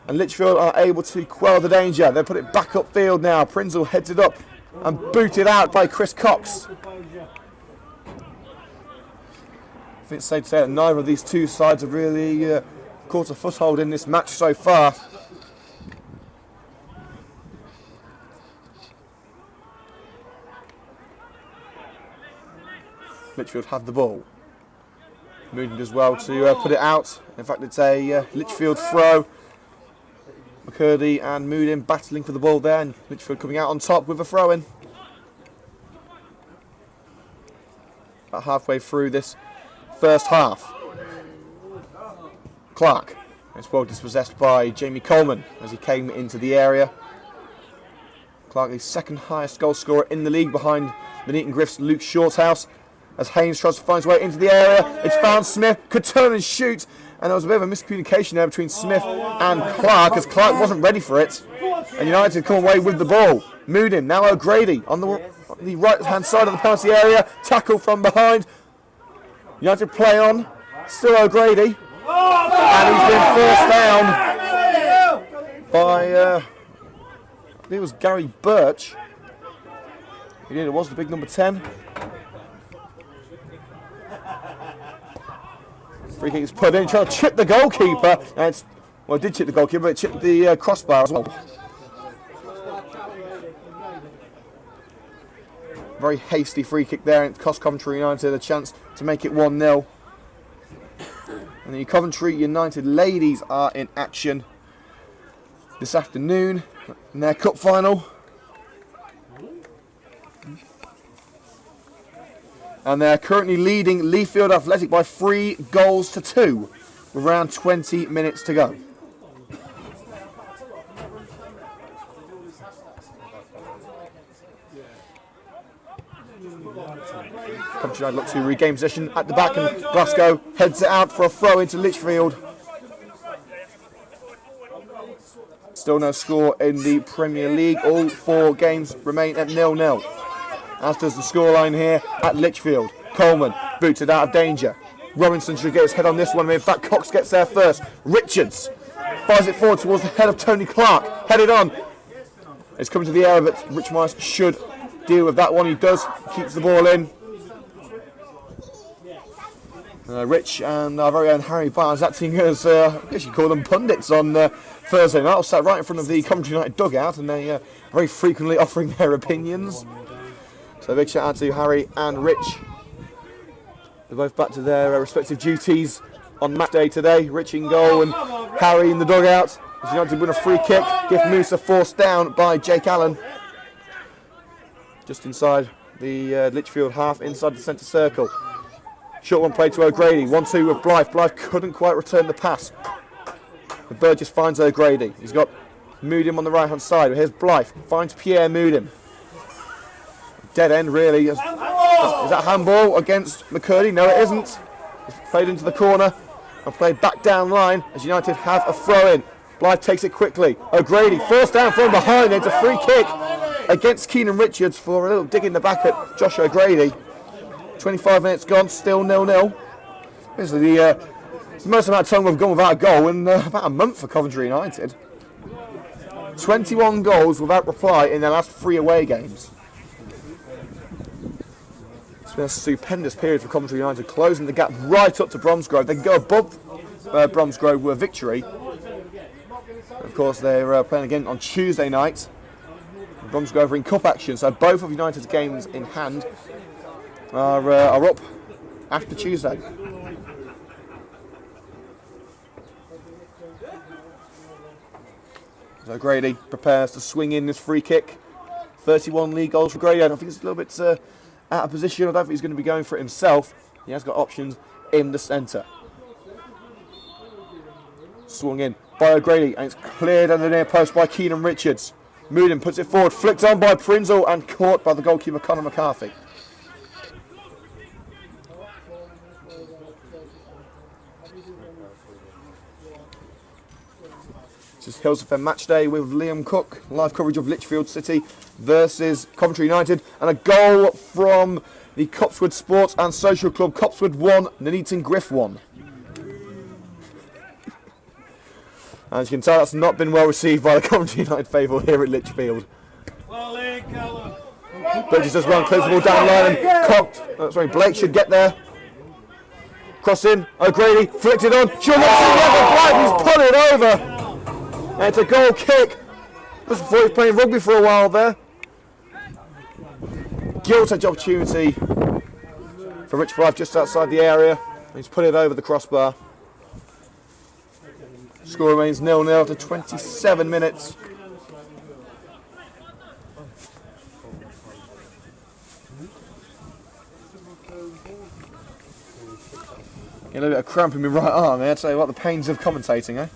And Lichfield are able to quell the danger. They put it back upfield now. Prinzel heads it up and booted out by Chris Cox. I think it's safe to say that neither of these two sides have really caught a foothold in this match so far. Lichfield have the ball. Moving as well to put it out. In fact, it's a Lichfield throw. McCurdy and Moodin battling for the ball there, and Lichfield coming out on top with a throw-in. About halfway through this first half. Clark is well dispossessed by Jamie Coleman as he came into the area. Clark, the second highest goal scorer in the league behind the Neaton Griff's Luke Shorthouse. As Haynes tries to find his way into the area, it's found Smith, could turn and shoot. And there was a bit of a miscommunication there between Smith and Clark, as Clark wasn't ready for it. And United come away with the ball. Moodin, now O'Grady on the right-hand side of the penalty area. Tackle from behind. United play on. Still O'Grady. And he's been forced down by, I think it was Gary Birch. It was the big number 10. Free kick is put in, trying to chip the goalkeeper. And it's, well, it did chip the goalkeeper, but it chipped the crossbar as well. Very hasty free kick there, and it cost Coventry United a chance to make it 1-0. And the Coventry United ladies are in action this afternoon in their cup final. And they're currently leading Lichfield Athletic by 3 goals to 2. with around 20 minutes to go. Coventry United look to regain possession at the back, and Glasgow heads it out for a throw into Lichfield. Still no score in the Premier League. All 4 games remain at 0-0. As does the scoreline here at Lichfield. Coleman booted out of danger. Robinson should get his head on this one. In fact, Cox gets there first. Richards fires it forward towards the head of Tony Clark. Headed on. It's coming to the area, but Rich Morris should deal with that one. He does. Keeps the ball in. Rich and our very own Harry Barnes acting as, I guess you call them pundits on Thursday night. I sat right in front of the Coventry United dugout, and they very frequently offering their opinions. So big shout out to Harry and Rich. They're both back to their respective duties on match day today. Rich in goal and Harry in the dugout. As United win a free kick, Gift Musa forced down by Jake Allen. Just inside the Lichfield half, inside the centre circle. Short one played to O'Grady. 1-2 with Blythe. Blythe couldn't quite return the pass. The Burgess finds O'Grady. He's got Moodim on the right hand side. Here's Blythe. Finds Pierre Moodim. Dead end, really. Is that handball against McCurdy? No, it isn't. It's played into the corner and played back down line as United have a throw in. Blythe takes it quickly. O'Grady forced down from behind. It's a free kick against Keenan Richards for a little dig in the back at Josh O'Grady. 25 minutes gone, still 0-0. This is the most amount of time we've gone without a goal in about a month for Coventry United. 21 goals without reply in their last 3 away games. It's been a stupendous period for Coventry United, closing the gap right up to Bromsgrove. They can go above Bromsgrove with a victory. Of course, they're playing again on Tuesday night. Bromsgrove are in cup action, so both of United's games in hand are up after Tuesday. So Grady prepares to swing in this free kick. 31 league goals for Grady. I don't think it's a little bit out of position. I don't think he's going to be going for it himself. He has got options in the centre. Swung in by O'Grady, and it's cleared under the near post by Keenan Richards. Moodim puts it forward, flicked on by Prinzel and caught by the goalkeeper Conor McCarthy. This is Hillz FM Matchday with Liam Cook. Live coverage of Lichfield City versus Coventry United. And a goal from the Copswood Sports and Social Club. Copswood 1, Nuneaton Griff 1. As you can tell, that's not been well received by the Coventry United faithful here at Lichfield. Burgess does well and clears the ball down the line and Blake should get there. Cross in, O'Grady, flicked it on, he's put it over. And it's a goal kick. Just before he was playing rugby for a while there. Gilt-edge opportunity for Rich Blythe just outside the area. He's put it over the crossbar. Score remains 0-0 after 27 minutes. Get a little bit of cramp in my right arm, eh? I tell you what, the pains of commentating, eh?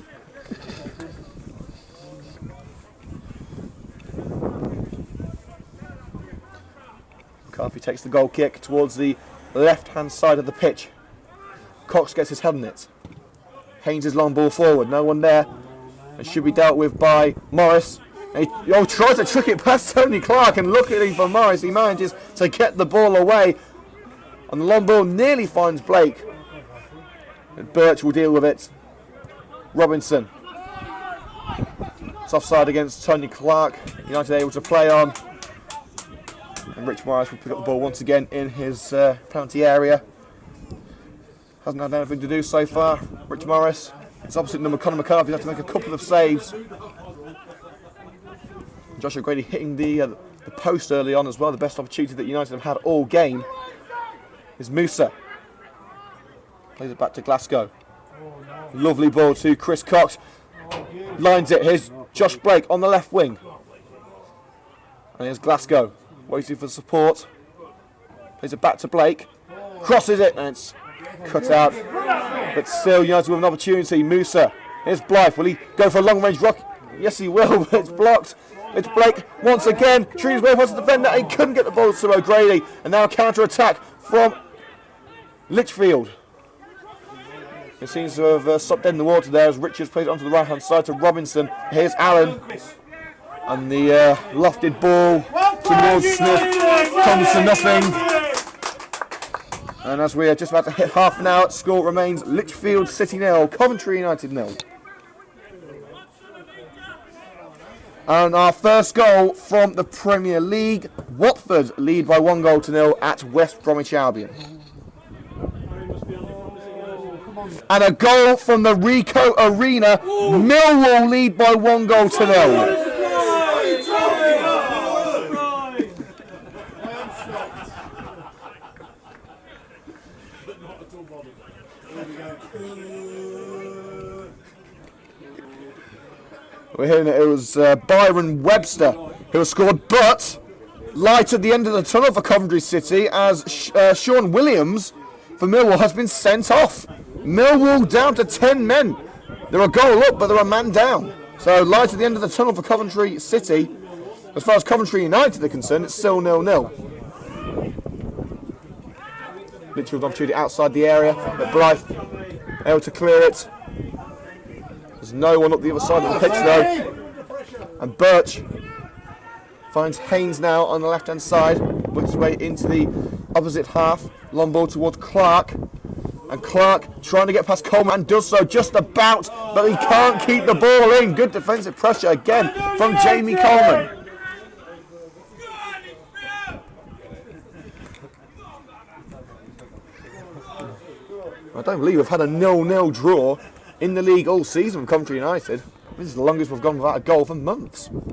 McCarthy takes the goal kick towards the left-hand side of the pitch. Cox gets his head on it. Haynes' long ball forward, no one there. It should be dealt with by Morris. And he tries to trick it past Tony Clark, and luckily for Morris, he manages to get the ball away. And the long ball nearly finds Blake. And Birch will deal with it. Robinson. It's offside against Tony Clark. United able to play on. And Rich Morris will pick up the ball once again in his penalty area. Hasn't had anything to do so far. Rich Morris. It's opposite number Conor McCarthy. Has to make a couple of saves. Josh O'Grady hitting the post early on as well. The best opportunity that United have had all game is Musa. Plays it back to Glasgow. Lovely ball to Chris Cox. Lines it. Here's Josh Blake on the left wing. And here's Glasgow waiting for support. Plays it back to Blake. Crosses it, and it's cut out. But still, United with an opportunity. Musa, here's Blythe. Will he go for a long-range rock? Yes, he will, but it's blocked. It's Blake once again. Shrewsbury wants to defend that. He couldn't get the ball to O'Grady. And now a counter-attack from Lichfield. It seems to have stopped dead in the water there as Richards plays it onto the right-hand side to Robinson. Here's Allen. And the lofted ball towards Smith comes to nothing. And as we are just about to hit half an hour, score remains Lichfield City 0, Coventry United 0. And our first goal from the Premier League, Watford lead by 1-0 at West Bromwich Albion. And a goal from the Ricoh Arena, Millwall lead by 1-0. We're hearing it was Byron Webster who has scored, but light at the end of the tunnel for Coventry City as Sean Williams for Millwall has been sent off. Millwall down to 10 men. They're a goal up, but they're a man down. So light at the end of the tunnel for Coventry City. As far as Coventry United are concerned, it's still 0-0. Lichfield opportunity outside the area, but Blythe able to clear it. There's no one up the other side of the pitch though. And Birch finds Haynes now on the left hand side, works his way into the opposite half. Long ball towards Clark. And Clark trying to get past Coleman and does so just about, but he can't keep the ball in. Good defensive pressure again from Jamie Coleman. I don't believe we've had a 0-0 draw in the league all season from Coventry United. This is the longest we've gone without a goal for months. And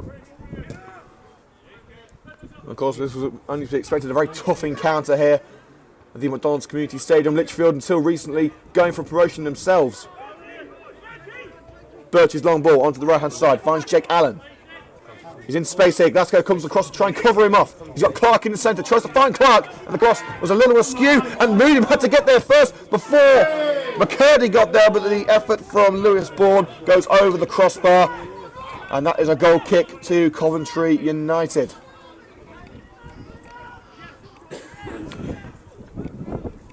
of course, this was only to be expected, a very tough encounter here at the McDonald's Community Stadium. Lichfield, until recently, going for promotion themselves. Birch's long ball onto the right-hand side, finds Jake Allen. He's in space here. Glasgow comes across to try and cover him off. He's got Clark in the centre, tries to find Clark, and the cross was a little askew, and Moody had to get there first before McCurdy got there, but the effort from Lewis Bourne goes over the crossbar, and that is a goal kick to Coventry United.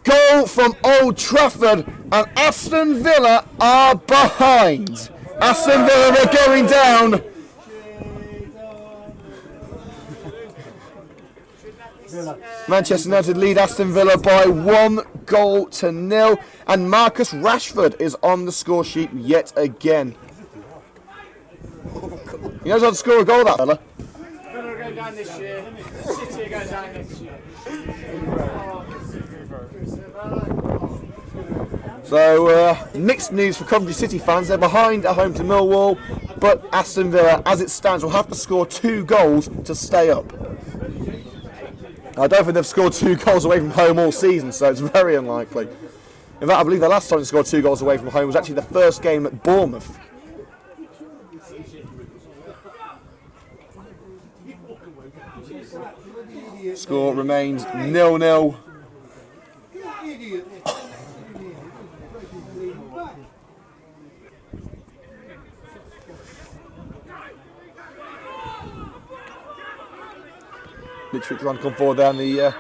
Goal from Old Trafford, and Aston Villa are behind. Aston Villa are going down. Manchester United lead Aston Villa by 1-0, and Marcus Rashford is on the score sheet yet again. He knows how to score a goal, that fella. Villa are going down this year. City are going down next year. So, mixed news for Coventry City fans. They're behind at home to Millwall, but Aston Villa, as it stands, will have to score 2 goals to stay up. I don't think they've scored 2 goals away from home all season, so it's very unlikely. In fact, I believe the last time they scored 2 goals away from home was actually the first game at Bournemouth. Score remains 0-0. Literally trying to come forward there, and the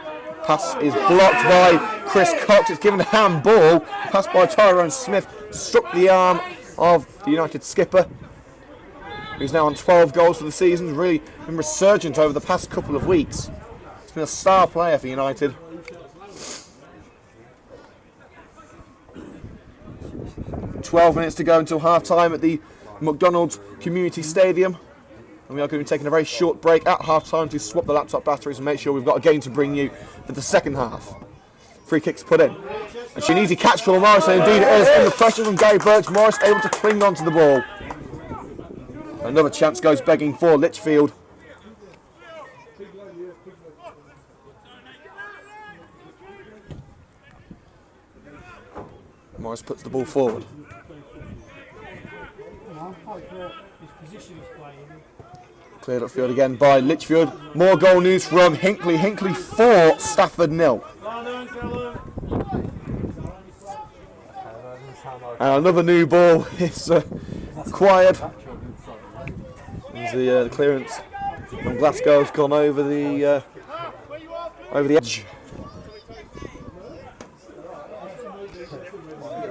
pass is blocked by Chris Cox. It's given a handball. Passed by Tyrone Smith, struck the arm of the United skipper, who's now on 12 goals for the season. Really been resurgent over the past couple of weeks. He's been a star player for United. "12 minutes to go until half-time at the McDonald's Community Stadium. And we are going to be taking a very short break at half-time to swap the laptop batteries and make sure we've got a game to bring you for the second half. Free kicks put in. And she needs a catch for Morris, and indeed it is. Under pressure from Gary Birch, Morris able to cling onto the ball. Another chance goes begging for Lichfield. Morris puts the ball forward. Cleared upfield again by Lichfield. More goal news from Hinckley. Hinckley 4, Stafford 0. And another new ball is acquired. As the clearance from Glasgow has gone over the edge.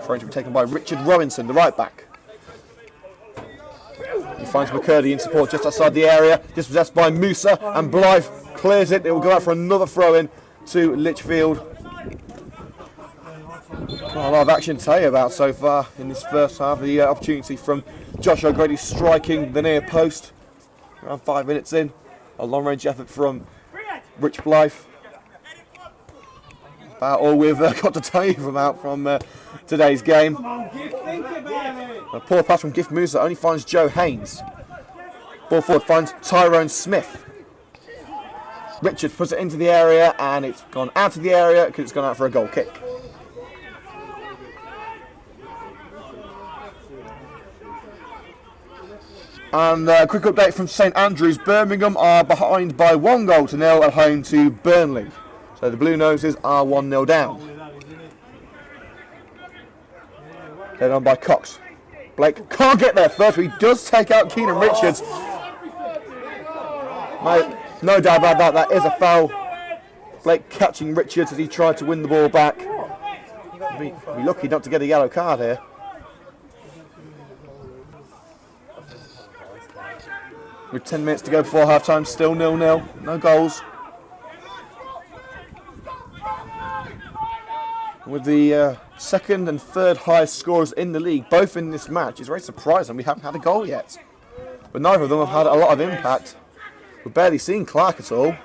Throw to be taken by Richard Robinson, the right back. He finds McCurdy in support just outside the area, dispossessed by Musa, and Blythe clears it. It will go out for another throw-in to Lichfield. Well, a lot of action to tell you about so far in this first half. The opportunity from Josh O'Grady striking the near post around 5 minutes in. A long-range effort from Rich Blythe. About all we've got to tell you from today's game. A poor pass from Gift Musa only finds Joe Haynes. Ball forward finds Tyrone Smith. Richard puts it into the area and it's gone out of the area because it's gone out for a goal kick. And a quick update from St Andrews. Birmingham are behind by 1-0 at home to Burnley. So the Blue Noses are 1-0 down. Led on by Cox. Blake can't get there first, but he does take out Keenan Richards. Mate, no doubt about that, that is a foul. Blake catching Richards as he tried to win the ball back. Be lucky not to get a yellow card here. With 10 minutes to go before half-time, still 0-0, no goals. With the second and third highest scorers in the league, both in this match, it's very surprising we haven't had a goal yet. But neither of them have had a lot of impact. We've barely seen Clark at all.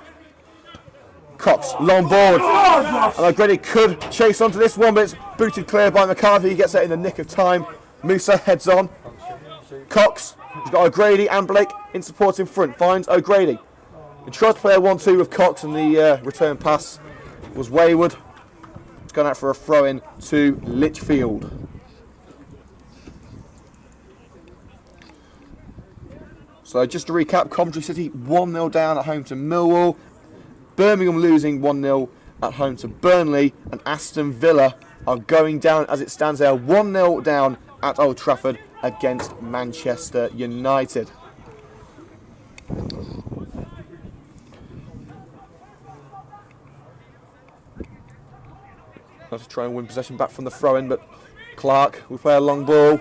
Cox, long ball. And O'Grady could chase onto this one, but it's booted clear by McCarthy. He gets it in the nick of time. Musa heads on. Cox, he's got O'Grady and Blake in support in front. Finds O'Grady. He tries to play a 1-2 with Cox, and the return pass was wayward. It's gone out for a throw-in to Lichfield. So just to recap, Coventry City 1-0 down at home to Millwall. Birmingham losing 1-0 at home to Burnley. And Aston Villa are going down as it stands there 1-0 down at Old Trafford against Manchester United. Not to try and win possession back from the throw-in, but Clark will play a long ball.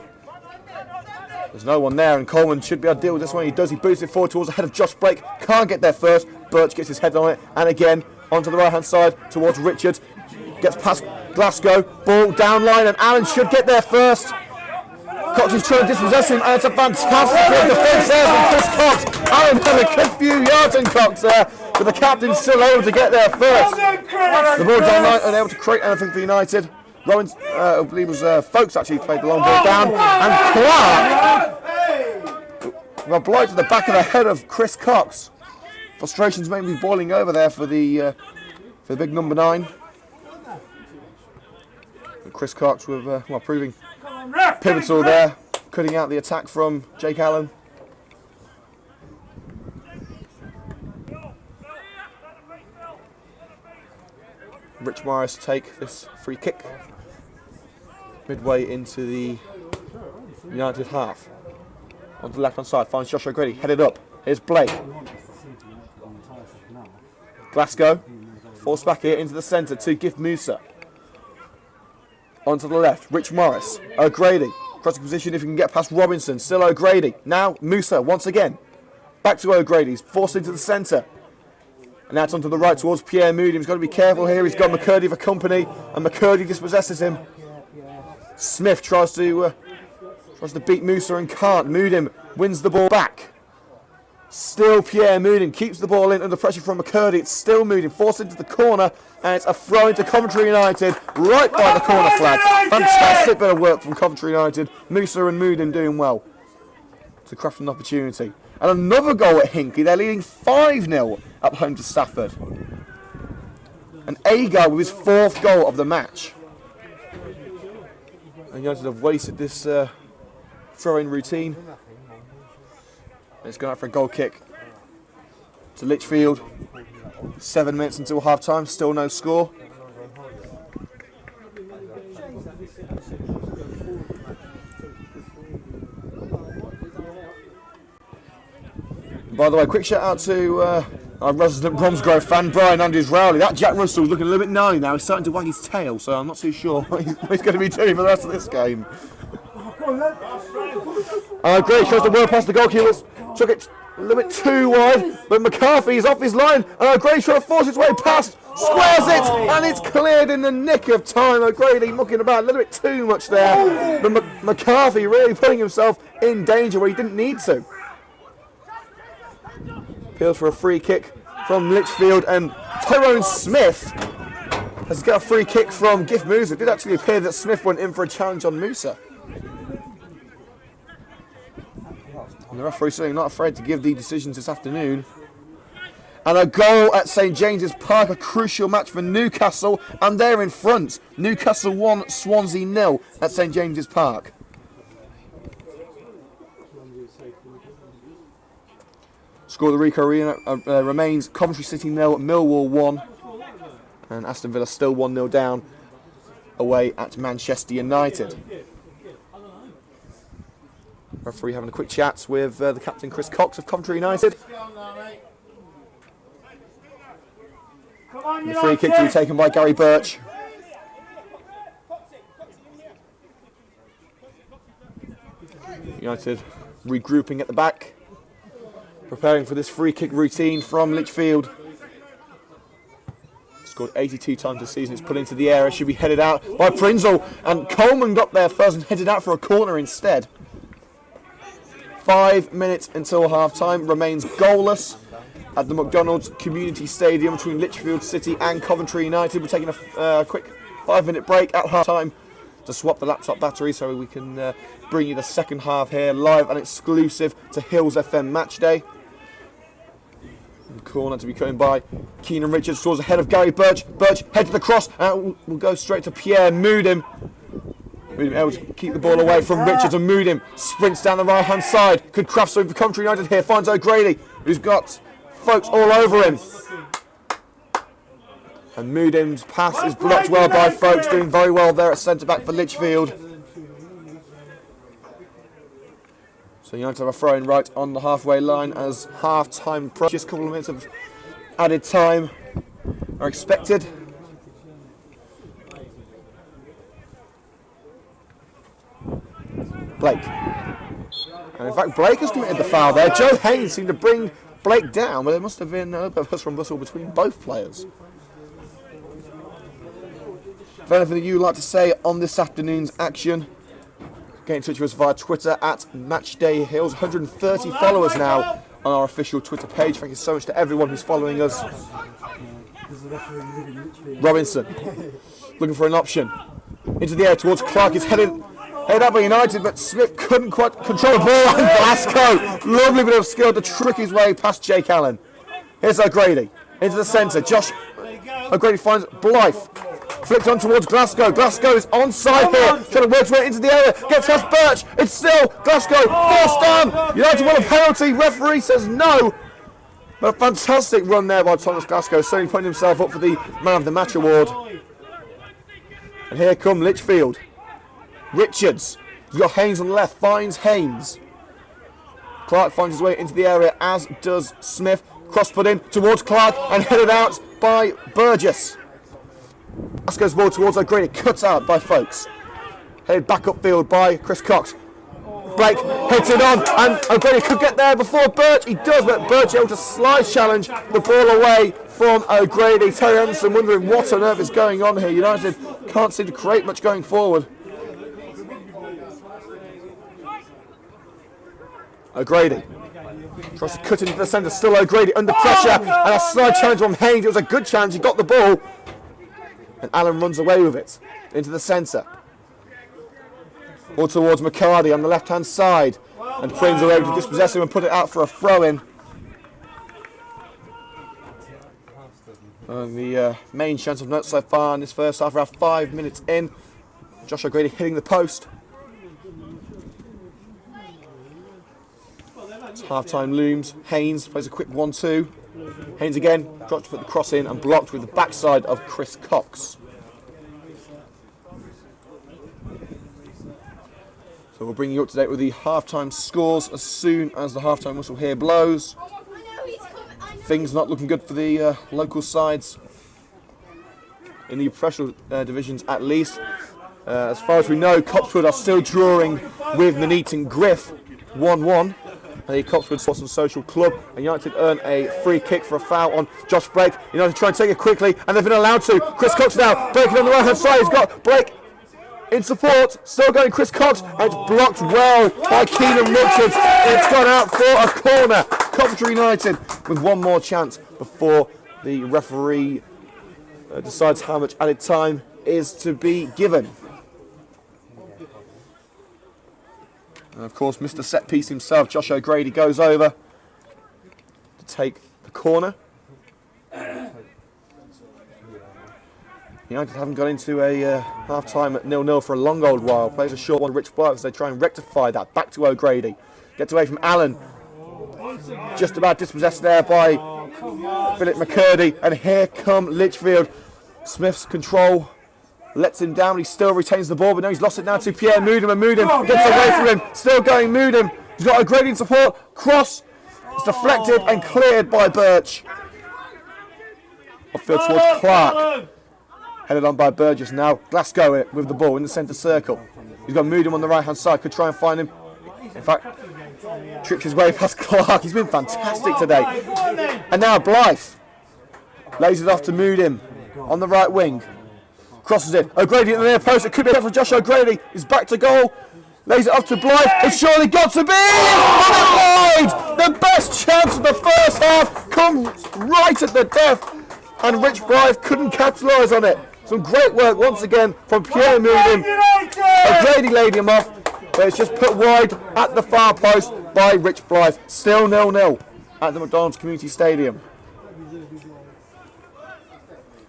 There's no one there, and Coleman should be able to deal with this one. He does. He boosts it forward towards the head of Josh Blake. Can't get there first. Birch gets his head on it, and again onto the right-hand side towards Richard. Gets past Glasgow. Ball down line, and Allen should get there first. Cox is trying to dispossess him, and it's a fantastic defence there from Chris Cox. Allen had a good few yards on Cox there, but the captain's still able to get there first. The ball down line, unable to create anything for United. Rowan, I believe it was Folks actually played the long ball down, and Clark obliged to the back of the head of Chris Cox. Frustrations may be boiling over there for the big number 9. And Chris Cox with proving pivotal there, cutting out the attack from Jake Allen. Rich Morris take this free kick midway into the United half. On the left hand side finds Josh O'Grady, headed up. Here's Blake. Glasgow forced back here into the centre to Gift Musa. Onto the left, Rich Morris. O'Grady, crossing position if he can get past Robinson. Still O'Grady. Now Musa once again. Back to O'Grady. He's forced into the centre. And now it's onto the right towards Pierre Moody. He's got to be careful here. He's got McCurdy for company, and McCurdy dispossesses him. Smith tries to beat Musa and can't. Moodim wins the ball back. Still Pierre Moodim keeps the ball in under pressure from McCurdy. It's still Moodim forced into the corner, and it's a throw into Coventry United right by the corner flag. Fantastic bit of work from Coventry United. Musa and Moodim doing well to craft an opportunity. And another goal at Hinckley. They're leading 5-0 up home to Stafford. And Agar with his 4th goal of the match. And United have wasted this throw-in routine. It's gone out for a goal kick to Lichfield. 7 minutes until half-time, still no score. By the way, quick shout out to our resident Bromsgrove fan, Brian Andrews Rowley. That Jack Russell's looking a little bit gnarly now. He's starting to wag his tail, so I'm not too sure what he's going to be doing for the rest of this game. Great shot the world past the goalkeeper. Took it a little bit too wide, but McCarthy's off his line. Great shot forces its way past, squares it, and it's cleared in the nick of time. O'Grady mucking about a little bit too much there, but McCarthy really putting himself in danger where he didn't need to. Appeals for a free kick from Lichfield, and Tyrone Smith has got a free kick from Gift Musa. It did actually appear that Smith went in for a challenge on Musa. And the referee saying not afraid to give the decisions this afternoon. And a goal at St James's Park, a crucial match for Newcastle, and they're in front. Newcastle 1, Swansea 0 at St James's Park. Score the Ricoh Arena remains Coventry City 0, Millwall 1, and Aston Villa still 1-0 down away at Manchester United. Referee having a quick chat with the captain Chris Cox of Coventry United. And the free kick to be taken by Gary Birch. United regrouping at the back, preparing for this free kick routine from Lichfield. Scored 82 times this season. It's put into the air. It should be headed out by Prinzel, and Coleman got there first and headed out for a corner instead. 5 minutes until half-time. Remains goalless at the McDonald's Community Stadium between Lichfield City and Coventry United. We're taking a quick 5-minute break at half-time to swap the laptop battery so we can bring you the second half here live and exclusive to Hillz FM Matchday. Corner to be coming by Keenan Richards towards the head of Gary Birch. Birch head to the cross, and will go straight to Pierre Moodim. Moodim able to keep the ball away from Richards, and Moodim sprints down the right hand side. Could craft something for Coventry United here. Finds O'Grady, who's got folks all over him. And Moodim's pass is blocked well by folks, doing very well there at centre back for Lichfield. So United have a throw in right on the halfway line as half-time approaches. A couple of minutes of added time are expected. Blake. And in fact, Blake has committed the foul there. Joe Haynes seemed to bring Blake down, but there must have been a bit of hustle and bustle between both players. If anything that you'd like to say on this afternoon's action, get in touch with us via Twitter at MatchdayHills. 130 followers now on our official Twitter page. Thank you so much to everyone who's following us. Robinson looking for an option. Into the air towards Clark. He's headed up by United, but Smith couldn't quite control the ball. And Glasgow, lovely bit of skill to trick his way past Jake Allen. Here's O'Grady into the centre. Josh O'Grady finds Blythe. Flicked on towards Glasgow. Glasgow is onside here, trying to work his way into the area. Gets past Birch. It's still Glasgow forced down. United want a penalty. Referee says no. But a fantastic run there by Thomas Glasgow, certainly putting himself up for the Man of the Match award. And here come Lichfield. Richards. You've got Haynes on the left. Finds Haynes. Clark finds his way into the area, as does Smith. Cross put in towards Clark and headed out by Burgess. Glasgow's ball towards O'Grady, cut out by folks. Headed back upfield by Chris Cox. Blake hits it on, and O'Grady could get there before Birch. He does, but Birch able to slide challenge the ball away from O'Grady. Terry Anderson wondering what on earth is going on here. United can't seem to create much going forward. O'Grady tries to cut into the centre, still O'Grady under pressure, and a slide challenge from Haynes. It was a good challenge, he got the ball. And Allen runs away with it into the centre. Or towards McCarty on the left-hand side. And Prince are able to dispossess him and put it out for a throw-in. And the main chance of note so far in this first half, around 5 minutes in. Josh O'Grady hitting the post. Half-time looms. Haynes plays a quick 1-2. Haynes again, dropped to put the cross in and blocked with the backside of Chris Cox. So we'll bring you up to date with the half-time scores as soon as the half-time whistle here blows. things not looking good for the local sides in the professional divisions at least. As far as we know, Cotswold are still drawing with Nuneaton Griff 1-1. The Cotswold Sports and Social Club, and United earn a free kick for a foul on Josh Blake. United try and take it quickly, and they've been allowed to. Chris Cox now breaking on the right hand side. He's got Blake in support, still going Chris Cox, and it's blocked well by Keenan Richards. It's gone out for a corner. Coventry United with one more chance before the referee decides how much added time is to be given. And of course, Mr. Set Piece himself, Josh O'Grady, goes over to take the corner. United haven't got into a half-time at 0-0 for a long old while. Plays a short one, Rich Blythe, as they try and rectify that. Back to O'Grady. Gets away from Allen. Just about dispossessed there by Philip McCurdy. And here come Lichfield. Smith's control lets him down. He still retains the ball, but now he's lost it now to Pierre Moodham. And Moodham gets away from him. Still going Moodham. He's got O'Grady in support. Cross. It's deflected and cleared by Birch. Upfield towards Clark. Headed on by Burgess now. Glasgow with the ball in the centre circle. He's got Moodham on the right hand side. Could try and find him. In fact, trips his way past Clark. He's been fantastic today. And now Blythe lays it off to Moodham on the right wing. Crosses it. O'Grady at the near post. It could be for Josh O'Grady. He's back to goal. Lays it off to Blythe. It's surely got to be. It's wide. The best chance of the first half comes right at the death. And Rich Blythe couldn't capitalise on it. Some great work once again from Pierre Moodham. O'Grady laid him off, but it's just put wide at the far post by Rich Blythe. Still 0-0 at the McDonald's Community Stadium.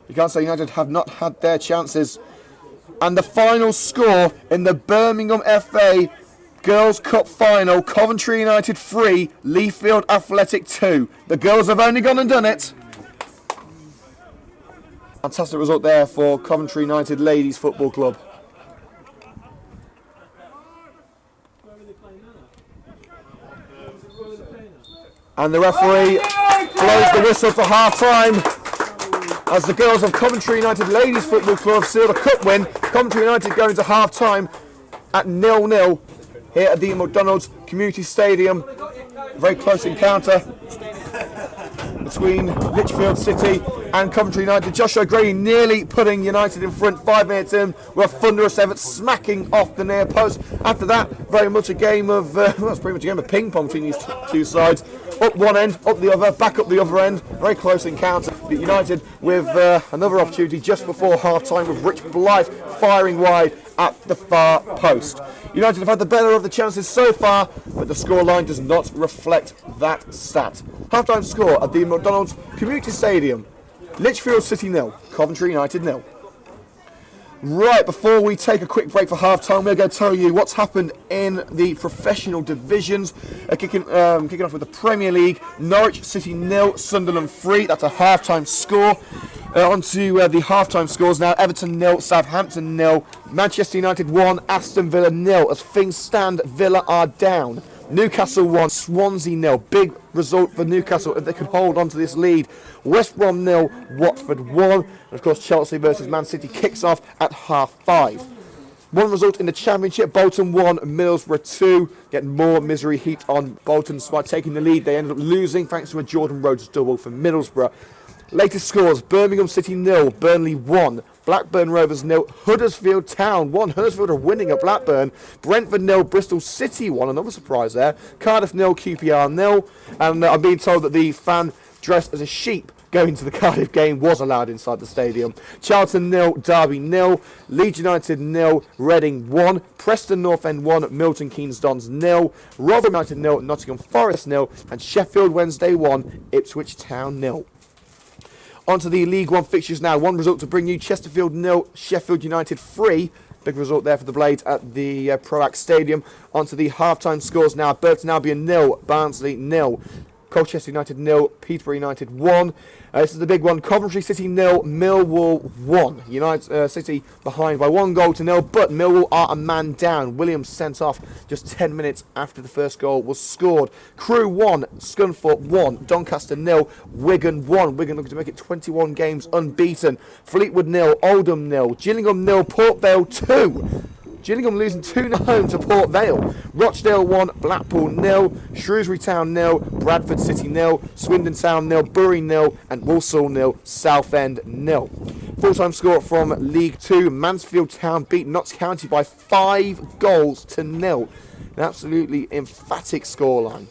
You can't say United have not had their chances. And the final score in the Birmingham FA Girls' Cup Final, Coventry United 3, Lichfield Athletic 2. The girls have only gone and done it. Fantastic result there for Coventry United Ladies Football Club. And the referee blows the whistle for half-time as the girls of Coventry United Ladies Football Club sealed a cup win. Coventry United going to half-time at 0-0 here at the McDonald's Community Stadium. A very close encounter between Lichfield City and Coventry United. Josh O'Grady nearly putting United in front 5 minutes in with a thunderous effort, smacking off the near post. After that, very much a game of, well, it's pretty much a game of ping pong between these two sides. Up one end, up the other, back up the other end. Very close encounter. United with another opportunity just before half time with Rich Blythe firing wide at the far post. United have had the better of the chances so far, but the scoreline does not reflect that stat. Half-time score at the McDonald's Community Stadium. Lichfield City 0, Coventry United 0. Right, before we take a quick break for half-time, we're going to tell you what's happened in the professional divisions. Kicking off with the Premier League, Norwich City 0, Sunderland 3. That's a half-time score. On to the half-time scores now. Everton 0, Southampton 0, Manchester United 1, Aston Villa 0. As things stand, Villa are down. Newcastle 1, Swansea 0. Big result for Newcastle if they could hold on to this lead. West Brom 0, Watford 1. And of course, Chelsea versus Man City kicks off at 5:30. One result in the Championship, Bolton 1, Middlesbrough 2. Getting more misery heaped on Bolton despite taking the lead. They ended up losing thanks to a Jordan Rhodes double for Middlesbrough. Latest scores, Birmingham City 0, Burnley 1, Blackburn Rovers 0, Huddersfield Town 1. Huddersfield are winning at Blackburn. Brentford 0, Bristol City 1, another surprise there. Cardiff 0, QPR 0. And I'm being told that the fan dressed as a sheep going to the Cardiff game was allowed inside the stadium. Charlton 0, Derby 0, Leeds United 0, Reading 1, Preston North End 1, Milton Keynes Dons 0, Rotherham United 0, Nottingham Forest 0, and Sheffield Wednesday 1, Ipswich Town 0. On to the League One fixtures now. One result to bring you. Chesterfield 0, Sheffield United 3. Big result there for the Blades at the Proact Stadium. On to the half-time scores now. Burton Albion 0, Barnsley 0. Colchester United 0, Peterborough United 1. This is the big one. Coventry City 0, Millwall 1. United City behind by 1-0-0, but Millwall are a man down. Williams sent off just 10 minutes after the first goal was scored. Crewe 1, Scunthorpe 1, Doncaster 0, Wigan 1. Wigan looking to make it 21 games unbeaten. Fleetwood 0, Oldham 0, Gillingham 0, Port Vale 2. Gillingham losing 2-0 home to Port Vale. Rochdale 1, Blackpool 0, Shrewsbury Town 0, Bradford City 0, Swindon Town 0, Bury 0, and Walsall 0, Southend 0. Full-time score from League 2, Mansfield Town beat Notts County by 5-0. An absolutely emphatic scoreline.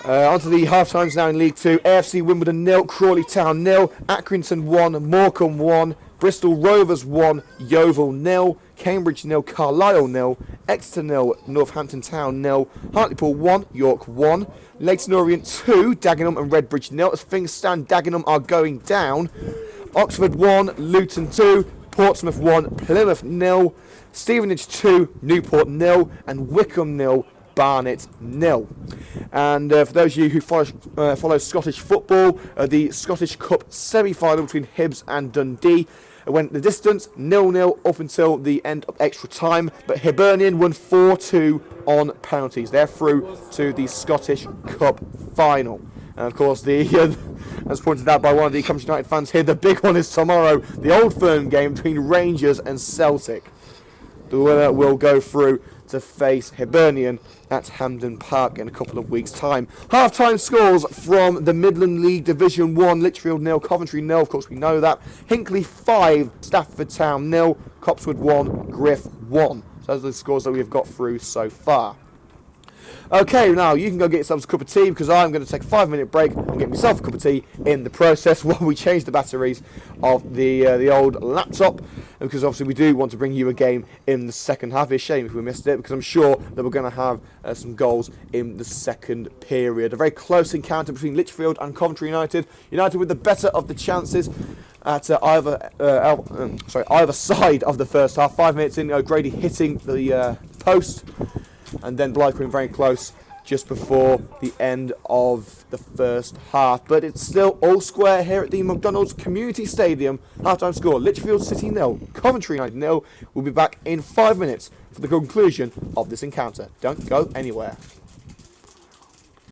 On to the half-times now in League 2. AFC Wimbledon 0, Crawley Town 0, Accrington 1, Morecambe 1, Bristol Rovers 1, Yeovil 0, Cambridge 0, Carlisle 0, Exeter 0, Northampton Town 0, Hartlepool 1, York 1, Leyton Orient 2, Dagenham and Redbridge 0. As things stand, Dagenham are going down. Oxford 1, Luton 2, Portsmouth 1, Plymouth 0, Stevenage 2, Newport 0, and Wickham 0, Barnet 0. And for those of you who follow Scottish football, the Scottish Cup semi-final between Hibs and Dundee went the distance, 0-0 up until the end of extra time, but Hibernian won 4-2 on penalties. They're through to the Scottish Cup final. And of course, as pointed out by one of the Coventry United fans here, the big one is tomorrow, the Old Firm game between Rangers and Celtic. The winner will go through to face Hibernian at Hampden Park in a couple of weeks' time. Half-time scores from the Midland League Division 1, Lichfield 0, Coventry 0, of course we know that. Hinkley 5, Stafford Town 0, Copswood 1, Griff 1. So those are the scores that we've got through so far. Okay, now you can go get yourselves a cup of tea because I'm going to take a 5-minute break and get myself a cup of tea in the process while we change the batteries of the old laptop, because obviously we do want to bring you a game in the second half. It's a shame if we missed it because I'm sure that we're going to have some goals in the second period. A very close encounter between Lichfield and Coventry United. United with the better of the chances at either side of the first half. 5 minutes in, O'Grady hitting the post, and then Blythe coming very close just before the end of the first half. But it's still all square here at the McDonald's Community Stadium. Half-time score, Lichfield City 0, Coventry United 0. We'll be back in 5 minutes for the conclusion of this encounter. Don't go anywhere.